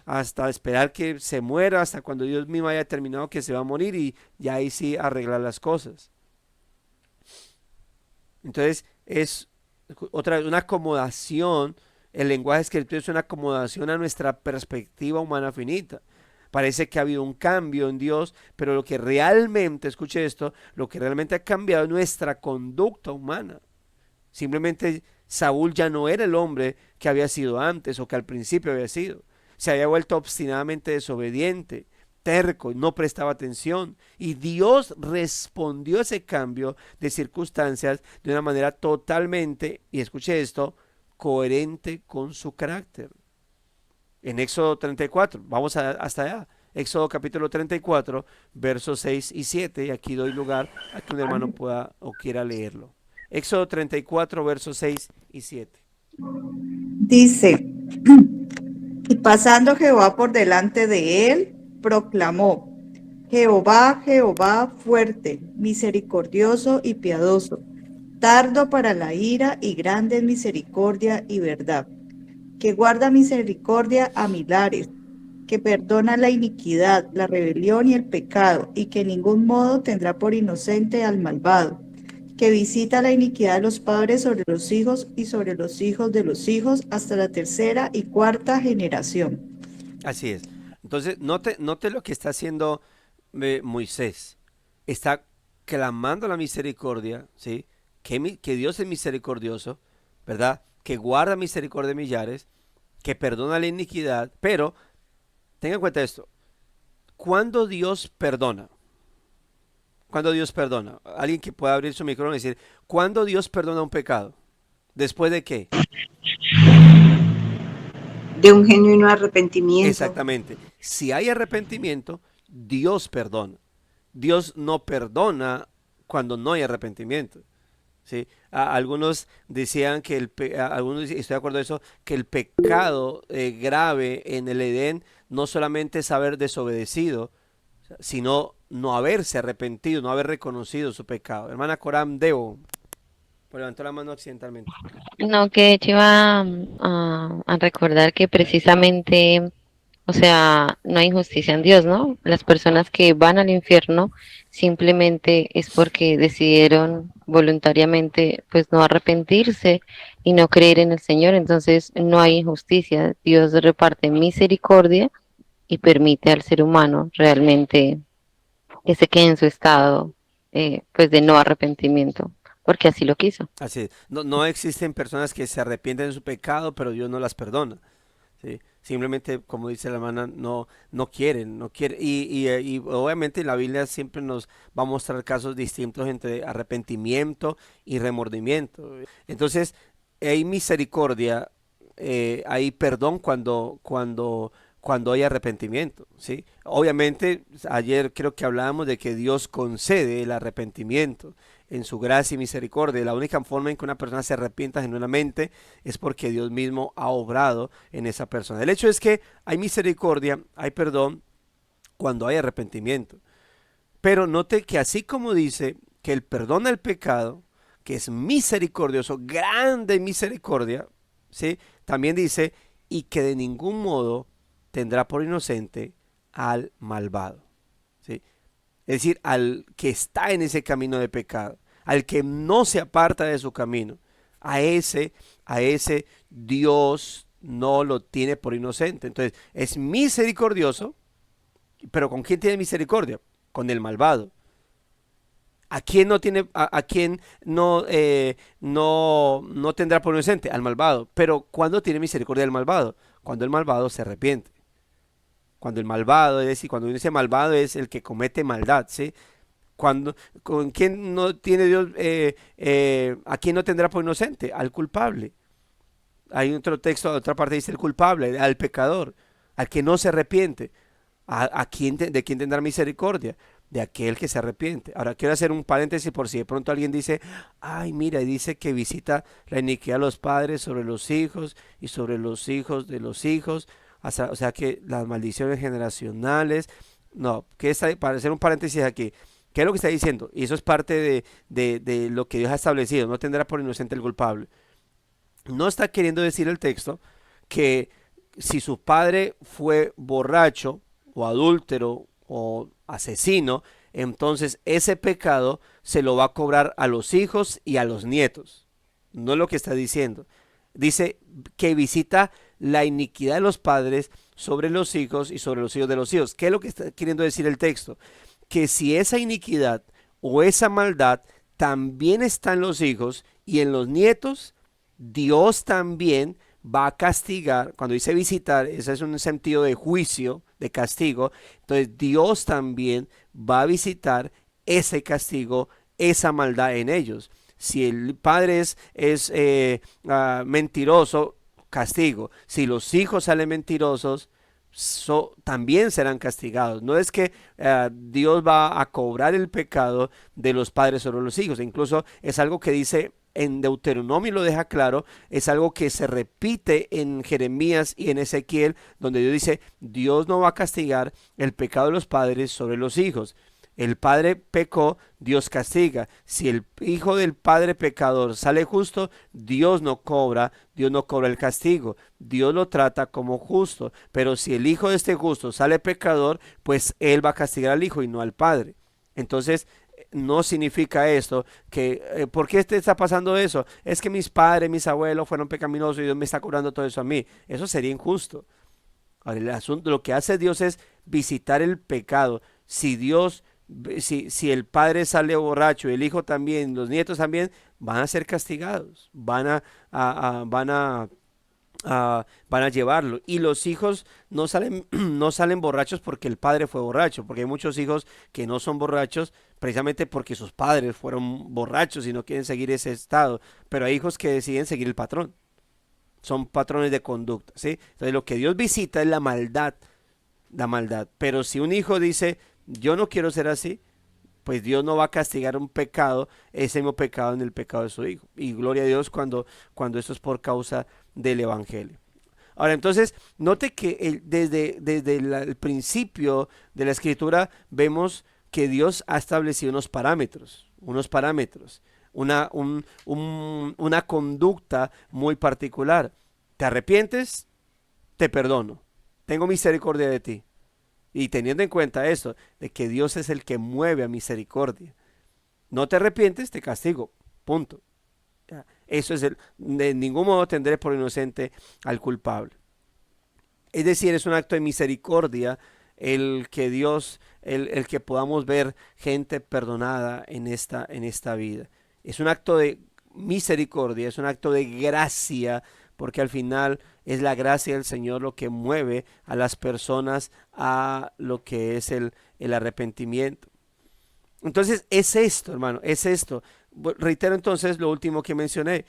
hasta esperar que se muera, hasta cuando Dios mismo haya determinado que se va a morir y ya ahí sí arreglar las cosas. Entonces es una acomodación, el lenguaje escrito es una acomodación a nuestra perspectiva humana finita. Parece que ha habido un cambio en Dios, pero lo que realmente, escuche esto, lo que realmente ha cambiado es nuestra conducta humana. Simplemente Saúl ya no era el hombre que había sido antes o que al principio había sido. Se había vuelto obstinadamente desobediente, terco, no prestaba atención. Y Dios respondió a ese cambio de circunstancias de una manera totalmente, y escuche esto, coherente con su carácter. En Éxodo 34, vamos hasta allá. Éxodo capítulo 34, versos 6 y 7, y aquí doy lugar a que un hermano pueda o quiera leerlo. Éxodo 34, versos 6 y 7. Dice, y pasando Jehová por delante de él, proclamó, Jehová, Jehová, fuerte, misericordioso y piadoso, tardo para la ira y grande en misericordia y verdad, que guarda misericordia a millares, que perdona la iniquidad, la rebelión y el pecado, y que en ningún modo tendrá por inocente al malvado, que visita la iniquidad de los padres sobre los hijos y sobre los hijos de los hijos hasta la tercera y cuarta generación. Así es. Entonces, note lo que está haciendo Moisés. Está clamando la misericordia, ¿sí? Que Dios es misericordioso, ¿verdad? Que guarda misericordia de millares, que perdona la iniquidad, pero tenga en cuenta esto. ¿Cuándo Dios perdona? ¿Cuándo Dios perdona? Alguien que pueda abrir su micrófono y decir, ¿cuándo Dios perdona un pecado? ¿Después de qué? De un genuino arrepentimiento. Exactamente. Si hay arrepentimiento, Dios perdona. Dios no perdona cuando no hay arrepentimiento. ¿Sí? Algunos decían que algunos, estoy de acuerdo en eso, que el pecado grave en el Edén no solamente es haber desobedecido, sino no haberse arrepentido, no haber reconocido su pecado. Hermana Coram Deo, pues levantó la mano accidentalmente. No, que de hecho iba a recordar que precisamente, o sea, no hay justicia en Dios, ¿no? Las personas que van al infierno simplemente es porque decidieron voluntariamente, pues, no arrepentirse y no creer en el Señor. Entonces, no hay injusticia. Dios reparte misericordia y permite al ser humano realmente que se quede en su estado, pues, de no arrepentimiento, porque así lo quiso. Así es. No, no existen personas que se arrepienten de su pecado, pero Dios no las perdona. ¿Sí? Simplemente, como dice la hermana, no quieren, no quieren. Y obviamente la Biblia siempre nos va a mostrar casos distintos entre arrepentimiento y remordimiento. Entonces, hay misericordia, hay perdón cuando cuando hay arrepentimiento, ¿sí? Obviamente, ayer creo que hablábamos de que Dios concede el arrepentimiento en su gracia y misericordia. La única forma en que una persona se arrepienta genuinamente es porque Dios mismo ha obrado en esa persona. El hecho es que hay misericordia, hay perdón cuando hay arrepentimiento. Pero note que así como dice que el perdón del pecado, que es misericordioso, grande misericordia, ¿sí? También dice, y que de ningún modo tendrá por inocente al malvado, ¿sí? Es decir, al que está en ese camino de pecado, al que no se aparta de su camino, a ese Dios no lo tiene por inocente. Entonces, es misericordioso, pero ¿con quién tiene misericordia? Con el malvado. ¿A quién no tiene, a quién no tendrá por inocente? Al malvado. Pero ¿cuándo tiene misericordia del malvado? Cuando el malvado se arrepiente. Cuando el malvado, es decir, cuando uno dice malvado es el que comete maldad, ¿sí? ¿Con quién no tiene Dios, a quién no tendrá por inocente? Al culpable. Hay otro texto, otra parte dice el culpable, al pecador, al que no se arrepiente. ¿De quién tendrá misericordia? De aquel que se arrepiente. Ahora quiero hacer un paréntesis por si de pronto alguien dice, ay, mira, dice que visita la iniquidad de los padres sobre los hijos y sobre los hijos de los hijos, o sea que las maldiciones generacionales. No, para hacer un paréntesis aquí, ¿qué es lo que está diciendo? Y eso es parte de lo que Dios ha establecido, no tendrá por inocente el culpable. No está queriendo decir el texto que si su padre fue borracho o adúltero o asesino, entonces ese pecado se lo va a cobrar a los hijos y a los nietos. No es lo que está diciendo. Dice que visita la iniquidad de los padres sobre los hijos y sobre los hijos de los hijos. ¿Qué es lo que está queriendo decir el texto? Que si esa iniquidad o esa maldad también está en los hijos y en los nietos, Dios también va a castigar. Cuando dice visitar, ese es un sentido de juicio, de castigo. Entonces Dios también va a visitar ese castigo, esa maldad en ellos. Si el padre es mentiroso, castigo. Si los hijos salen mentirosos, también serán castigados. No es que Dios va a cobrar el pecado de los padres sobre los hijos. Incluso es algo que dice en Deuteronomio, lo deja claro, es algo que se repite en Jeremías y en Ezequiel, donde Dios dice, Dios no va a castigar el pecado de los padres sobre los hijos. El padre pecó, Dios castiga. Si el hijo del padre pecador sale justo, Dios no cobra el castigo. Dios lo trata como justo. Pero si el hijo de este justo sale pecador, pues él va a castigar al hijo y no al padre. Entonces, no significa esto que, ¿por qué te está pasando eso? Es que mis padres, mis abuelos fueron pecaminosos y Dios me está cobrando todo eso a mí. Eso sería injusto. Ahora, el asunto, lo que hace Dios es visitar el pecado. Si el padre sale borracho, el hijo también, los nietos también, van a ser castigados, van a llevarlo. Y los hijos no salen, no salen borrachos porque el padre fue borracho, porque hay muchos hijos que no son borrachos precisamente porque sus padres fueron borrachos y no quieren seguir ese estado, pero hay hijos que deciden seguir el patrón. Son patrones de conducta, ¿sí? Entonces lo que Dios visita es la maldad. Pero si un hijo dice, yo no quiero ser así, pues Dios no va a castigar un pecado, ese mismo pecado en el pecado de su hijo. Y gloria a Dios cuando esto es por causa del evangelio. Ahora entonces, note que desde el principio de la escritura vemos que Dios ha establecido una conducta muy particular. ¿Te arrepientes? Te perdono. Tengo misericordia de ti. Y teniendo en cuenta esto, de que Dios es el que mueve a misericordia. No te arrepientes, te castigo. Punto. Eso es de ningún modo tendré por inocente al culpable. Es decir, es un acto de misericordia el que Dios, el que podamos ver gente perdonada en esta vida. Es un acto de misericordia, es un acto de gracia, porque al final es la gracia del Señor lo que mueve a las personas a lo que es el arrepentimiento. Entonces es esto, hermano, es esto. Reitero entonces lo último que mencioné.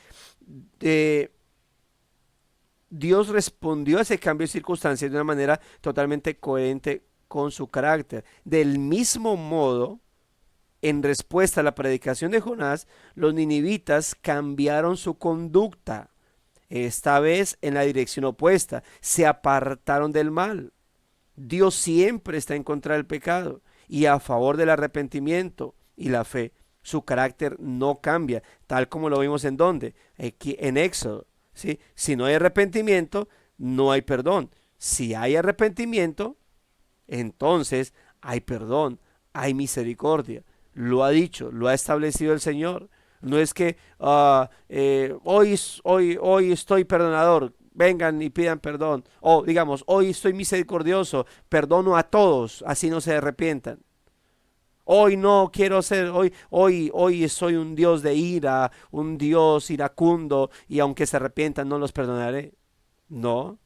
Dios respondió a ese cambio de circunstancias de una manera totalmente coherente con su carácter. Del mismo modo, en respuesta a la predicación de Jonás, los ninivitas cambiaron su conducta, esta vez en la dirección opuesta, se apartaron del mal. Dios siempre está en contra del pecado y a favor del arrepentimiento y la fe. Su carácter no cambia, tal como lo vimos en donde, aquí en Éxodo. ¿Sí? Si no hay arrepentimiento, no hay perdón. Si hay arrepentimiento, entonces hay perdón, hay misericordia. Lo ha dicho, lo ha establecido el Señor. No es que hoy estoy perdonador, vengan y pidan perdón. O digamos, hoy estoy misericordioso, perdono a todos, así no se arrepientan. Hoy no quiero ser, hoy soy un Dios de ira, un Dios iracundo, y aunque se arrepientan no los perdonaré. No,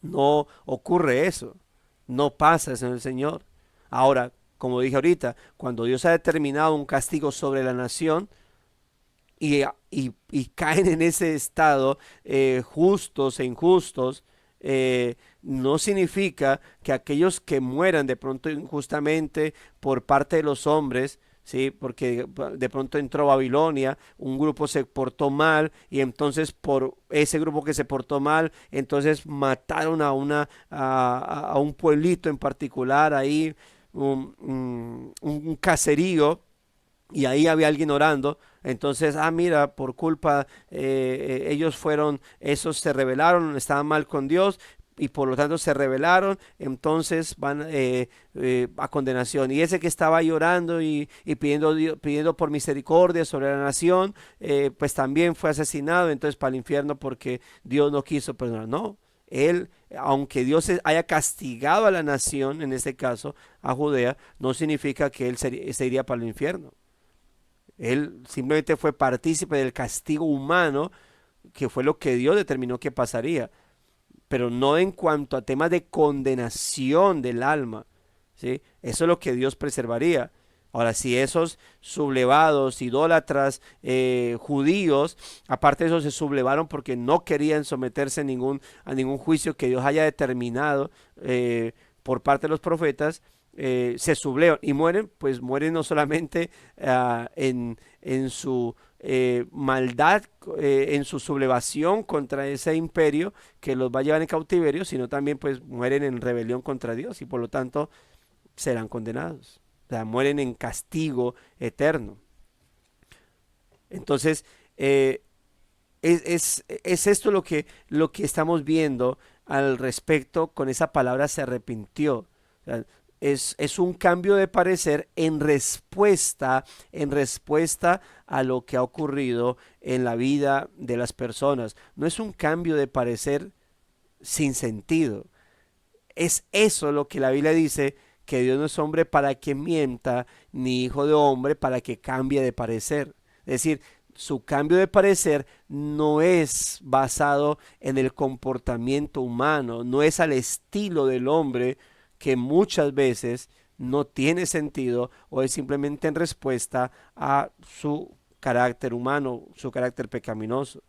no ocurre eso. No pasa eso en el Señor. Ahora, como dije ahorita, cuando Dios ha determinado un castigo sobre la nación y caen en ese estado justos e injustos, no significa que aquellos que mueran de pronto injustamente por parte de los hombres, ¿sí? Porque de pronto entró Babilonia, un grupo se portó mal y entonces por ese grupo que se portó mal, entonces mataron a un pueblito en particular, ahí un caserío, y ahí había alguien orando. Entonces, mira, por culpa, esos se rebelaron, estaban mal con Dios y por lo tanto se rebelaron, entonces van a condenación. Y ese que estaba ahí orando y pidiendo por misericordia sobre la nación, pues también fue asesinado, entonces para el infierno porque Dios no quiso perdonar. No, él, aunque Dios haya castigado a la nación, en este caso a Judea, no significa que él se iría para el infierno. Él simplemente fue partícipe del castigo humano, que fue lo que Dios determinó que pasaría, pero no en cuanto a temas de condenación del alma, ¿sí? Eso es lo que Dios preservaría. Ahora, si esos sublevados, idólatras, judíos, aparte de eso, se sublevaron porque no querían someterse a ningún juicio que Dios haya determinado por parte de los profetas, se sublevan y mueren, pues mueren no solamente en su maldad, en su sublevación contra ese imperio que los va a llevar en cautiverio, sino también pues mueren en rebelión contra Dios y por lo tanto serán condenados. O sea, mueren en castigo eterno. Entonces, es esto lo que estamos viendo al respecto con esa palabra se arrepintió. O sea, es un cambio de parecer en respuesta a lo que ha ocurrido en la vida de las personas. No es un cambio de parecer sin sentido. Es eso lo que la Biblia dice, que Dios no es hombre para que mienta, ni hijo de hombre para que cambie de parecer. Es decir, su cambio de parecer no es basado en el comportamiento humano, no es al estilo del hombre, que muchas veces no tiene sentido o es simplemente en respuesta a su carácter humano, su carácter pecaminoso.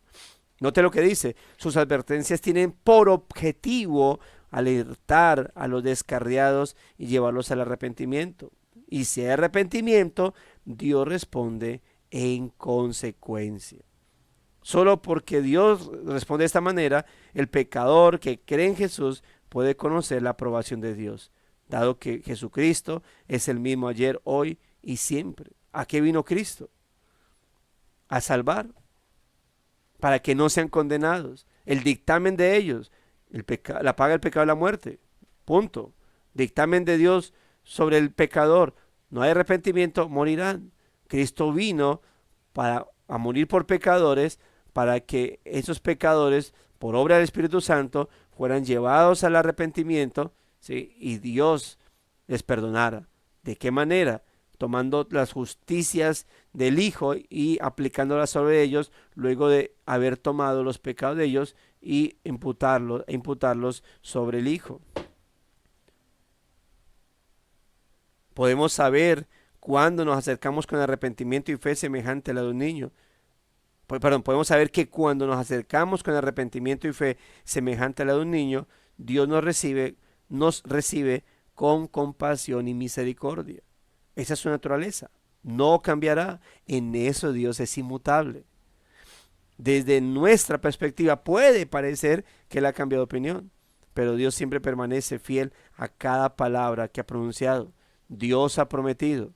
Note lo que dice, sus advertencias tienen por objetivo alertar a los descarriados y llevarlos al arrepentimiento. Y si hay arrepentimiento, Dios responde en consecuencia. Solo porque Dios responde de esta manera, el pecador que cree en Jesús puede conocer la aprobación de Dios, dado que Jesucristo es el mismo ayer, hoy y siempre. ¿A qué vino Cristo? A salvar, para que no sean condenados. El dictamen de ellos, la paga del pecado es la muerte. Punto. Dictamen de Dios sobre el pecador. No hay arrepentimiento, morirán. Cristo vino a morir por pecadores, para que esos pecadores, por obra del Espíritu Santo, fueran llevados al arrepentimiento, ¿sí? Y Dios les perdonara. ¿De qué manera? Tomando las justicias del Hijo y aplicándolas sobre ellos, luego de haber tomado los pecados de ellos y imputarlos sobre el Hijo. Podemos saber cuando nos acercamos con arrepentimiento y fe semejante a la de un niño. Podemos saber que cuando nos acercamos con arrepentimiento y fe semejante a la de un niño, Dios nos recibe con compasión y misericordia. Esa es su naturaleza. No cambiará. En eso Dios es inmutable. Desde nuestra perspectiva puede parecer que Él ha cambiado de opinión, pero Dios siempre permanece fiel a cada palabra que ha pronunciado. Dios ha prometido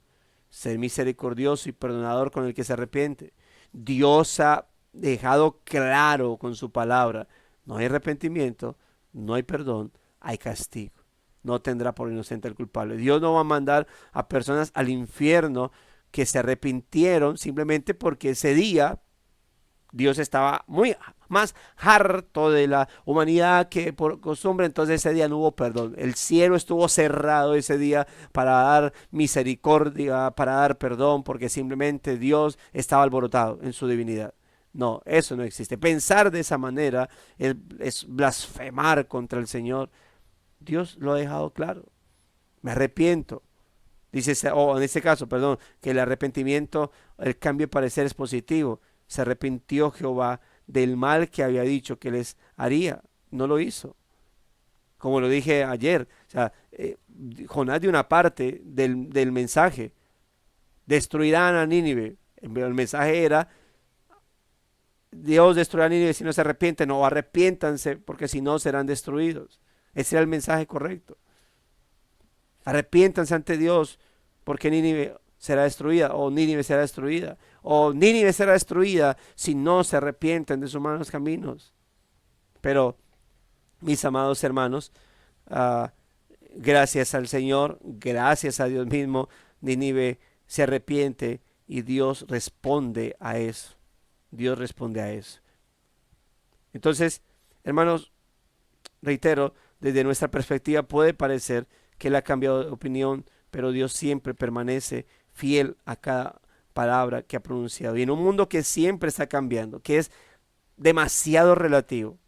ser misericordioso y perdonador con el que se arrepiente. Dios ha dejado claro con su palabra: no hay arrepentimiento, no hay perdón, hay castigo. No tendrá por inocente al culpable. Dios no va a mandar a personas al infierno que se arrepintieron simplemente porque ese día Dios estaba muy más harto de la humanidad que por costumbre, entonces ese día no hubo perdón. El cielo estuvo cerrado ese día para dar misericordia, para dar perdón, porque simplemente Dios estaba alborotado en su divinidad. No, eso no existe. Pensar de esa manera es blasfemar contra el Señor. Dios lo ha dejado claro. Me arrepiento. Dice, o en este caso, perdón, que el arrepentimiento, el cambio de parecer es positivo. Se arrepintió Jehová del mal que había dicho que les haría. No lo hizo. Como lo dije ayer, o sea, Jonás dio una parte del mensaje. Destruirán a Nínive. El mensaje era: Dios destruirá a Nínive si no se arrepienten, o arrepiéntanse porque si no serán destruidos. Ese era el mensaje correcto. Arrepiéntanse ante Dios porque Nínive será destruida, o Nínive será destruida, o Nínive será destruida si no se arrepienten de sus malos caminos. Pero, mis amados hermanos, gracias al Señor, gracias a Dios mismo, Nínive se arrepiente y Dios responde a eso. Dios responde a eso. Entonces, hermanos, reitero, desde nuestra perspectiva puede parecer que Él ha cambiado de opinión, pero Dios siempre permanece fiel a cada palabra que ha pronunciado. Y en un mundo que siempre está cambiando, que es demasiado relativo,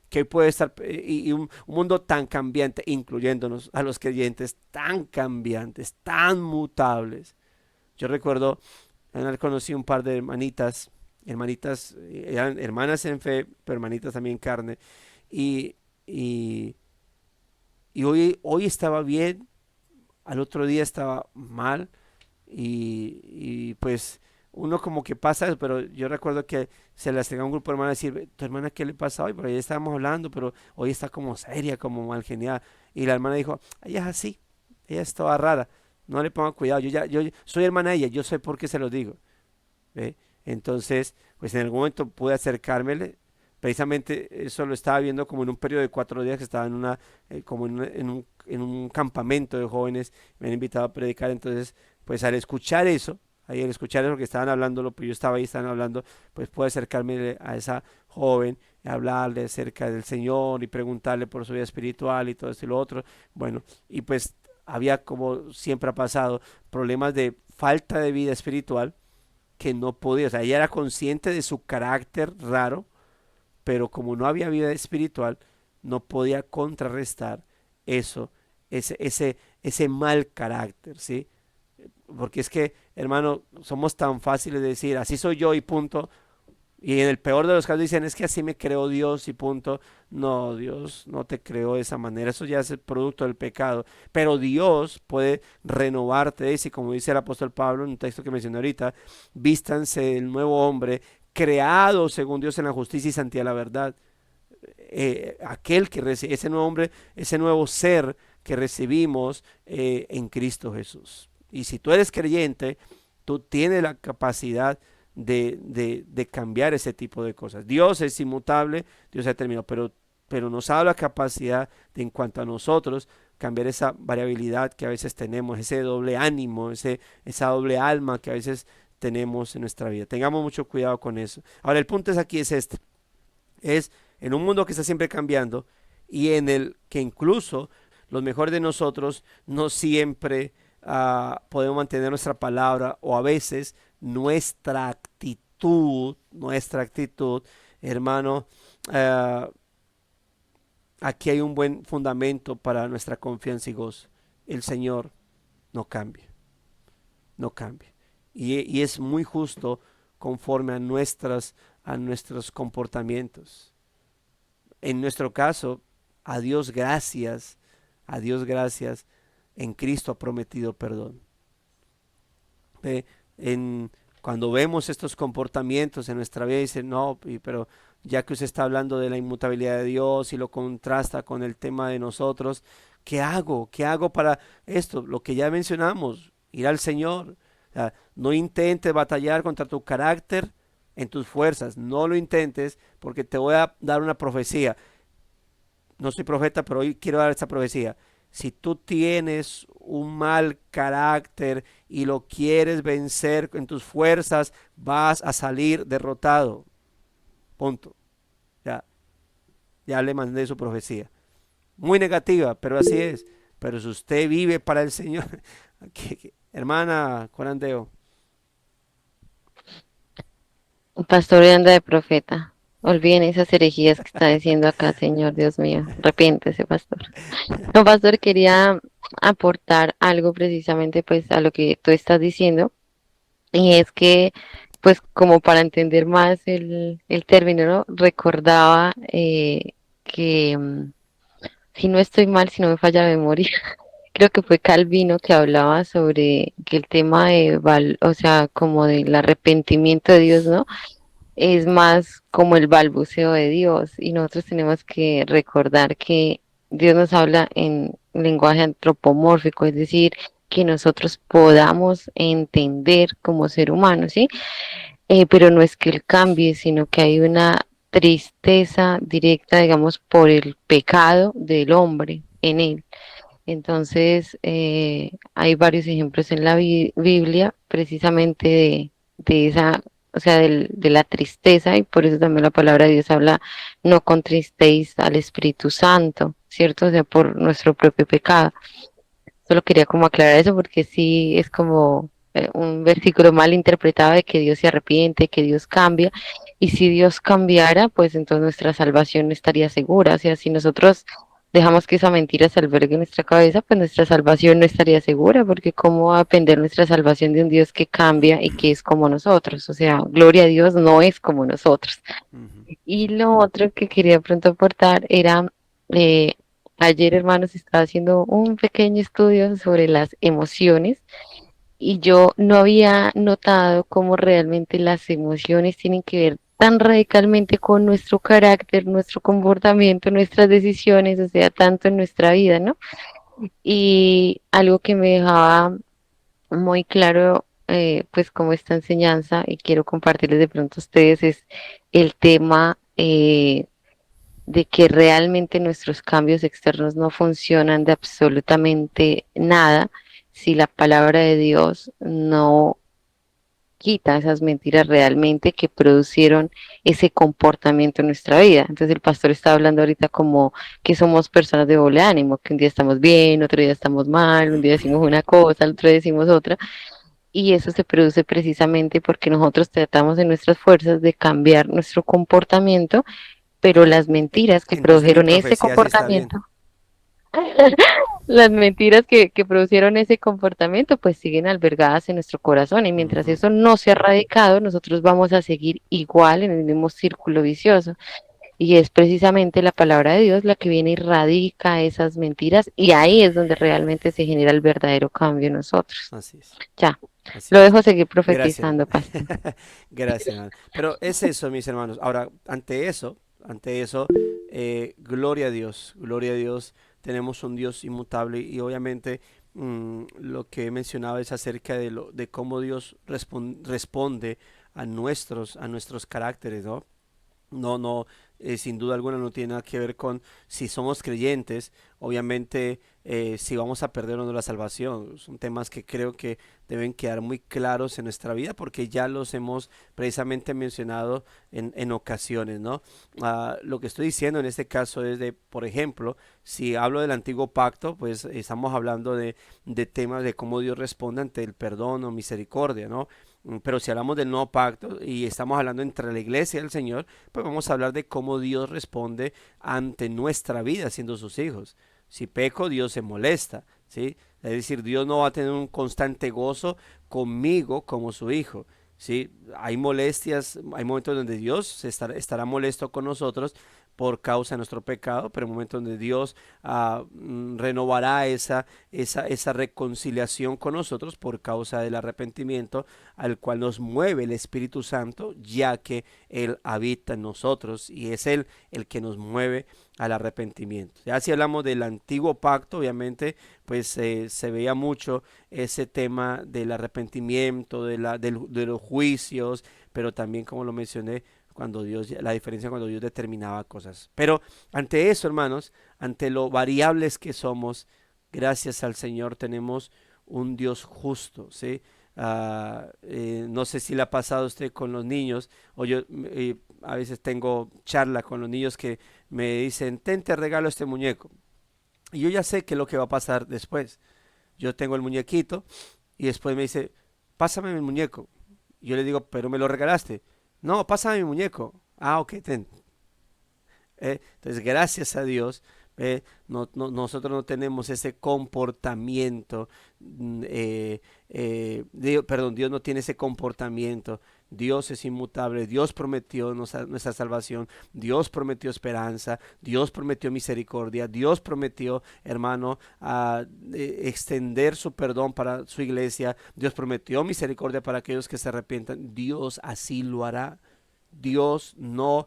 que hoy puede estar, y un mundo tan cambiante, incluyéndonos a los creyentes, tan cambiantes, tan mutables. Yo recuerdo, conocí un par de hermanitas, eran hermanas en fe, pero hermanitas también en carne, y, y, y hoy estaba bien, al otro día estaba mal, y pues uno como que pasa eso, pero yo recuerdo que se le acercaba a un grupo de hermanas a decir: ¿tu hermana qué le pasa hoy? Porque ayer estábamos hablando, pero hoy está como seria, como mal genial. Y la hermana dijo: ella es así, ella es toda rara, no le ponga cuidado, yo soy hermana de ella, yo sé por qué se lo digo. ¿Ve? Entonces, pues en algún momento pude acercármele. Precisamente eso lo estaba viendo como en un periodo de 4 días que estaba como en un campamento de jóvenes, me han invitado a predicar. Entonces, pues al escuchar eso, ahí al escuchar eso que estaban hablando, lo que yo estaba ahí, estaban hablando, pues pude acercarme a esa joven, y hablarle acerca del Señor y preguntarle por su vida espiritual y todo esto y lo otro. Bueno, y pues había, como siempre ha pasado, problemas de falta de vida espiritual, que no podía, o sea, ella era consciente de su carácter raro, pero como no había vida espiritual, no podía contrarrestar eso, ese mal carácter, ¿sí? Porque es que, hermano, somos tan fáciles de decir: así soy yo y punto. Y en el peor de los casos dicen: es que así me creó Dios y punto. No, Dios no te creó de esa manera. Eso ya es el producto del pecado. Pero Dios puede renovarte. Y como dice el apóstol Pablo en un texto que mencioné ahorita: vístanse el nuevo hombre, creado según Dios en la justicia y santidad de la verdad. Aquel que recibe, ese nuevo hombre, ese nuevo ser que recibimos en Cristo Jesús. Y si tú eres creyente, tú tienes la capacidad de cambiar ese tipo de cosas. Dios es inmutable, Dios ha determinado, pero nos ha dado la capacidad de, en cuanto a nosotros, cambiar esa variabilidad que a veces tenemos, ese doble ánimo, esa doble alma que a veces tenemos en nuestra vida. Tengamos mucho cuidado con eso. Ahora, el punto aquí es este: es en un mundo que está siempre cambiando, y en el que incluso los mejores de nosotros no siempre podemos mantener nuestra palabra, o a veces nuestra actitud, hermano. Aquí hay un buen fundamento para nuestra confianza y gozo. El Señor no cambia, no cambia. Y es muy justo conforme a nuestras a nuestros comportamientos. En nuestro caso, a Dios gracias, en Cristo ha prometido perdón. ¿Ve? Cuando vemos estos comportamientos en nuestra vida, dicen, no, pero ya que usted está hablando de la inmutabilidad de Dios y lo contrasta con el tema de nosotros, ¿qué hago? ¿Qué hago para esto? Lo que ya mencionamos, ir al Señor. O sea, no intentes batallar contra tu carácter en tus fuerzas, no lo intentes, porque te voy a dar una profecía. No soy profeta, pero hoy quiero dar esta profecía. Si tú tienes un mal carácter y lo quieres vencer en tus fuerzas, vas a salir derrotado. Punto. Ya, ya le mandé su profecía. Muy negativa, pero así es. Pero si usted vive para el Señor, hermana Corandeo. Pastor anda de profeta. Olviden esas herejías que está diciendo acá, Señor Dios mío. Arrepiéntese, pastor. No, pastor, quería aportar algo precisamente pues a lo que tú estás diciendo. Y es que, pues como para entender más el término, ¿no? Recordaba que, si no estoy mal, si no me falla la memoria, creo que fue Calvino que hablaba sobre que el tema de, o sea, como del arrepentimiento de Dios, ¿no? Es más como el balbuceo de Dios y nosotros tenemos que recordar que Dios nos habla en lenguaje antropomórfico, es decir, que nosotros podamos entender como ser humano, ¿sí? Pero no es que Él cambie, sino que hay una tristeza directa, digamos, por el pecado del hombre en Él. Entonces, hay varios ejemplos en la Biblia precisamente de esa, o sea, de la tristeza, y por eso también la palabra de Dios habla, no contristéis al Espíritu Santo, ¿cierto? O sea, por nuestro propio pecado. Solo quería como aclarar eso porque sí es como un versículo mal interpretado de que Dios se arrepiente, que Dios cambia, y si Dios cambiara, pues entonces nuestra salvación no estaría segura. O sea, si nosotros dejamos que esa mentira se albergue en nuestra cabeza, pues nuestra salvación no estaría segura, porque cómo va a depender nuestra salvación de un Dios que cambia y que es como nosotros. O sea, gloria a Dios, no es como nosotros. Ujú. Y lo otro que quería pronto aportar era, eh, ayer, hermanos, estaba haciendo un pequeño estudio sobre las emociones y yo no había notado cómo realmente las emociones tienen que ver tan radicalmente con nuestro carácter, nuestro comportamiento, nuestras decisiones, o sea, tanto en nuestra vida, ¿no? Y algo que me dejaba muy claro, pues como esta enseñanza, y quiero compartirles de pronto a ustedes, es el tema de que realmente nuestros cambios externos no funcionan de absolutamente nada si la palabra de Dios no quita esas mentiras realmente que producieron ese comportamiento en nuestra vida. Entonces el pastor está hablando ahorita como que somos personas de doble ánimo, que un día estamos bien, otro día estamos mal, un día decimos una cosa, el otro día decimos otra, y eso se produce precisamente porque nosotros tratamos en nuestras fuerzas de cambiar nuestro comportamiento, pero las mentiras que Entonces mi produjeron ese profecía sí está bien. comportamiento, las mentiras que produjeron ese comportamiento, pues siguen albergadas en nuestro corazón y mientras Ujú. eso no se ha erradicado, nosotros vamos a seguir igual en el mismo círculo vicioso. Y es precisamente la palabra de Dios la que viene y radica esas mentiras y ahí es donde realmente se genera el verdadero cambio en nosotros. Así es. Ya, Así lo es. dejo seguir Gracias, profetizando, hermano. pastor. Gracias, hermano. Pero es eso, mis hermanos. Ahora, ante eso, gloria a Dios. Tenemos un Dios inmutable y obviamente lo que mencionaba es acerca de cómo Dios responde a nuestros caracteres, ¿no? No, sin duda alguna no tiene nada que ver con si somos creyentes, obviamente si vamos a perder o no la salvación. Son temas que creo que deben quedar muy claros en nuestra vida porque ya los hemos precisamente mencionado en ocasiones, ¿no? Lo que estoy diciendo en este caso es de, por ejemplo, si hablo del antiguo pacto, pues estamos hablando de temas de cómo Dios responde ante el perdón o misericordia, ¿no? Pero si hablamos del nuevo pacto y estamos hablando entre la iglesia y el Señor, pues vamos a hablar de cómo Dios responde ante nuestra vida siendo sus hijos. Si peco, Dios se molesta, ¿sí? Es decir, Dios no va a tener un constante gozo conmigo como su hijo. ¿sí? Hay molestias, hay momentos donde Dios estará molesto con nosotros por causa de nuestro pecado, pero hay momentos donde Dios renovará esa reconciliación con nosotros por causa del arrepentimiento al cual nos mueve el Espíritu Santo, ya que Él habita en nosotros y es Él el que nos mueve al arrepentimiento. Ya si hablamos del antiguo pacto, obviamente, pues se veía mucho ese tema del arrepentimiento, de los juicios, pero también, como lo mencioné, cuando Dios, la diferencia cuando Dios determinaba cosas. Pero ante eso, hermanos, ante lo variables que somos, gracias al Señor tenemos un Dios justo, ¿sí? No sé si le ha pasado a usted con los niños, o yo a veces tengo charla con los niños que me dicen, te regalo este muñeco. Y yo ya sé qué es lo que va a pasar después. Yo tengo el muñequito y después me dice, pásame mi muñeco. Yo le digo, pero me lo regalaste. No, pásame mi muñeco. Ah, ok, ten. Entonces, gracias a Dios, nosotros no tenemos ese comportamiento, perdón, Dios no tiene ese comportamiento. Dios es inmutable, Dios prometió nuestra salvación, Dios prometió esperanza, Dios prometió misericordia, Dios prometió, hermano, extender su perdón para su iglesia, Dios prometió misericordia para aquellos que se arrepientan, Dios así lo hará. Dios no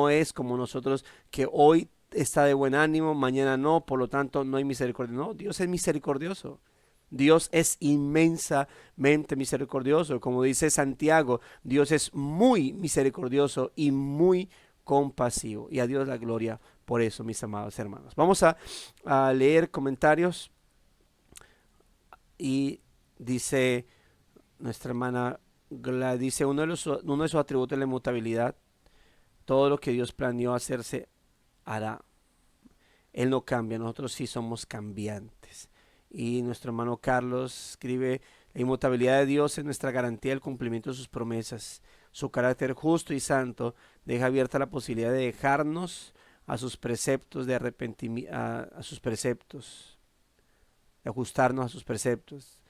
es como nosotros que hoy está de buen ánimo, mañana no, por lo tanto no hay misericordia. No, Dios es misericordioso. Dios es inmensamente misericordioso. Como dice Santiago, Dios es muy misericordioso y muy compasivo. Y a Dios la gloria por eso, mis amados hermanos. Vamos a leer comentarios y dice nuestra hermana dice, uno de sus atributos es la inmutabilidad. Todo lo que Dios planeó hacerse hará. Él no cambia, nosotros sí somos cambiantes. Y nuestro hermano Carlos escribe, la inmutabilidad de Dios es nuestra garantía del cumplimiento de sus promesas. Su carácter justo y santo deja abierta la posibilidad de dejarnos a sus preceptos de arrepentimiento, a sus preceptos, de ajustarnos a sus preceptos,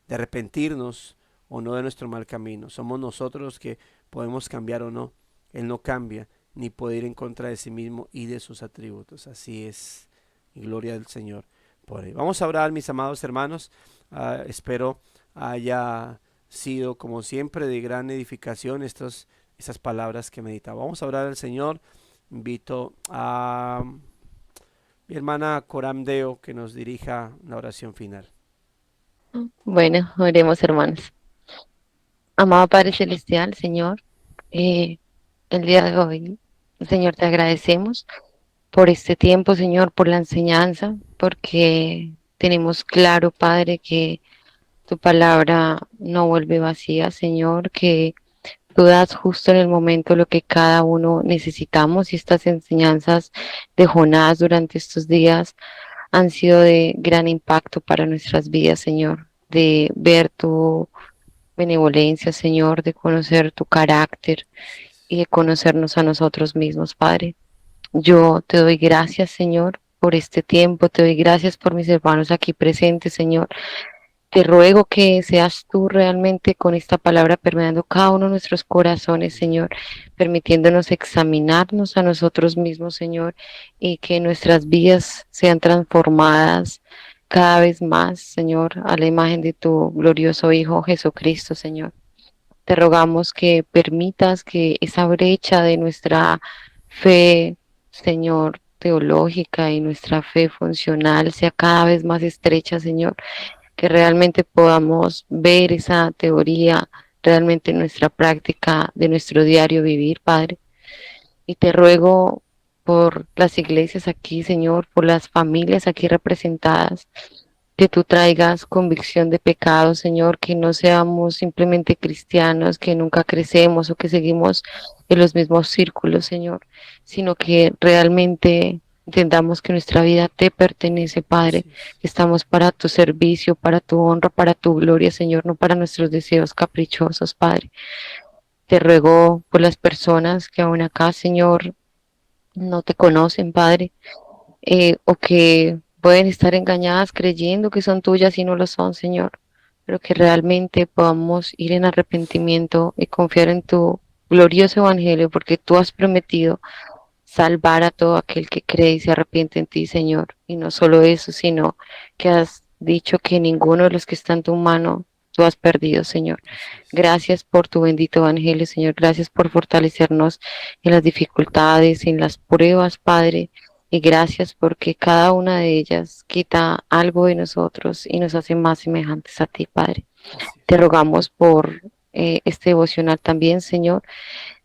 de arrepentirnos o no de nuestro mal camino. Somos nosotros los que podemos cambiar o no. Él no cambia ni puede ir en contra de sí mismo y de sus atributos. Así es. Y gloria al Señor por él. Vamos a orar, mis amados hermanos. Espero haya sido, como siempre, de gran edificación estas palabras que meditaba. Vamos a orar al Señor. Invito a mi hermana Coramdeo que nos dirija la oración final. Bueno, oremos, hermanos. Amado Padre Celestial, Señor, el día de hoy, Señor, te agradecemos por este tiempo, Señor, por la enseñanza, porque tenemos claro, Padre, que tu palabra no vuelve vacía, Señor, que tú das justo en el momento lo que cada uno necesitamos y estas enseñanzas de Jonás durante estos días han sido de gran impacto para nuestras vidas, Señor, de ver tu benevolencia, Señor, de conocer tu carácter y de conocernos a nosotros mismos, Padre. Yo te doy gracias, Señor, por este tiempo, te doy gracias por mis hermanos aquí presentes, Señor. Te ruego que seas tú realmente con esta palabra permeando cada uno de nuestros corazones, Señor, permitiéndonos examinarnos a nosotros mismos, Señor, y que nuestras vidas sean transformadas cada vez más, Señor, a la imagen de tu glorioso Hijo Jesucristo, Señor. Te rogamos que permitas que esa brecha de nuestra fe, Señor, teológica y nuestra fe funcional sea cada vez más estrecha, Señor, que realmente podamos ver esa teoría realmente en nuestra práctica de nuestro diario vivir, Padre. Y te ruego por las iglesias aquí, Señor, por las familias aquí representadas, que tú traigas convicción de pecado, Señor, que no seamos simplemente cristianos, que nunca crecemos o que seguimos en los mismos círculos, Señor, sino que realmente entendamos que nuestra vida te pertenece, Padre, que estamos para tu servicio, para tu honra, para tu gloria, Señor, no para nuestros deseos caprichosos, Padre. Te ruego por las personas que aún acá, Señor, no te conocen, Padre, o que pueden estar engañadas creyendo que son tuyas y no lo son, Señor. pero que realmente podamos ir en arrepentimiento y confiar en tu glorioso evangelio, porque tú has prometido salvar a todo aquel que cree y se arrepiente en ti, Señor. Y no solo eso, sino que has dicho que ninguno de los que están en tu mano tú has perdido, Señor. Gracias por tu bendito evangelio, Señor. Gracias por fortalecernos en las dificultades, en las pruebas, Padre. Y gracias porque cada una de ellas quita algo de nosotros y nos hace más semejantes a ti, Padre. Te rogamos por este devocional también, Señor.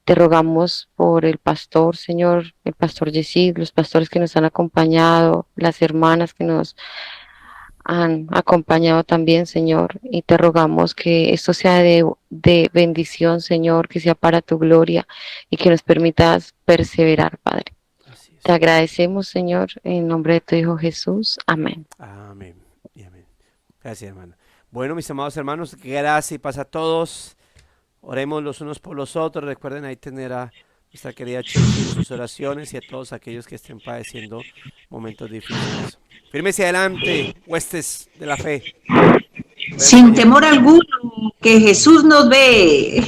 Te rogamos por el pastor, Señor, el pastor Yesid, los pastores que nos han acompañado, las hermanas que nos han acompañado también, Señor. Y te rogamos que esto sea de bendición, Señor, que sea para tu gloria y que nos permitas perseverar, Padre. Te agradecemos, Señor, en nombre de tu Hijo Jesús. Amén. Amén y amén. Gracias, hermano. Bueno, mis amados hermanos, que gracia y paz a todos. Oremos los unos por los otros. Recuerden ahí tener a nuestra querida Chiqui en sus oraciones y a todos aquellos que estén padeciendo momentos difíciles. Firmes y adelante, huestes de la fe. Sin temor alguno, que Jesús nos ve.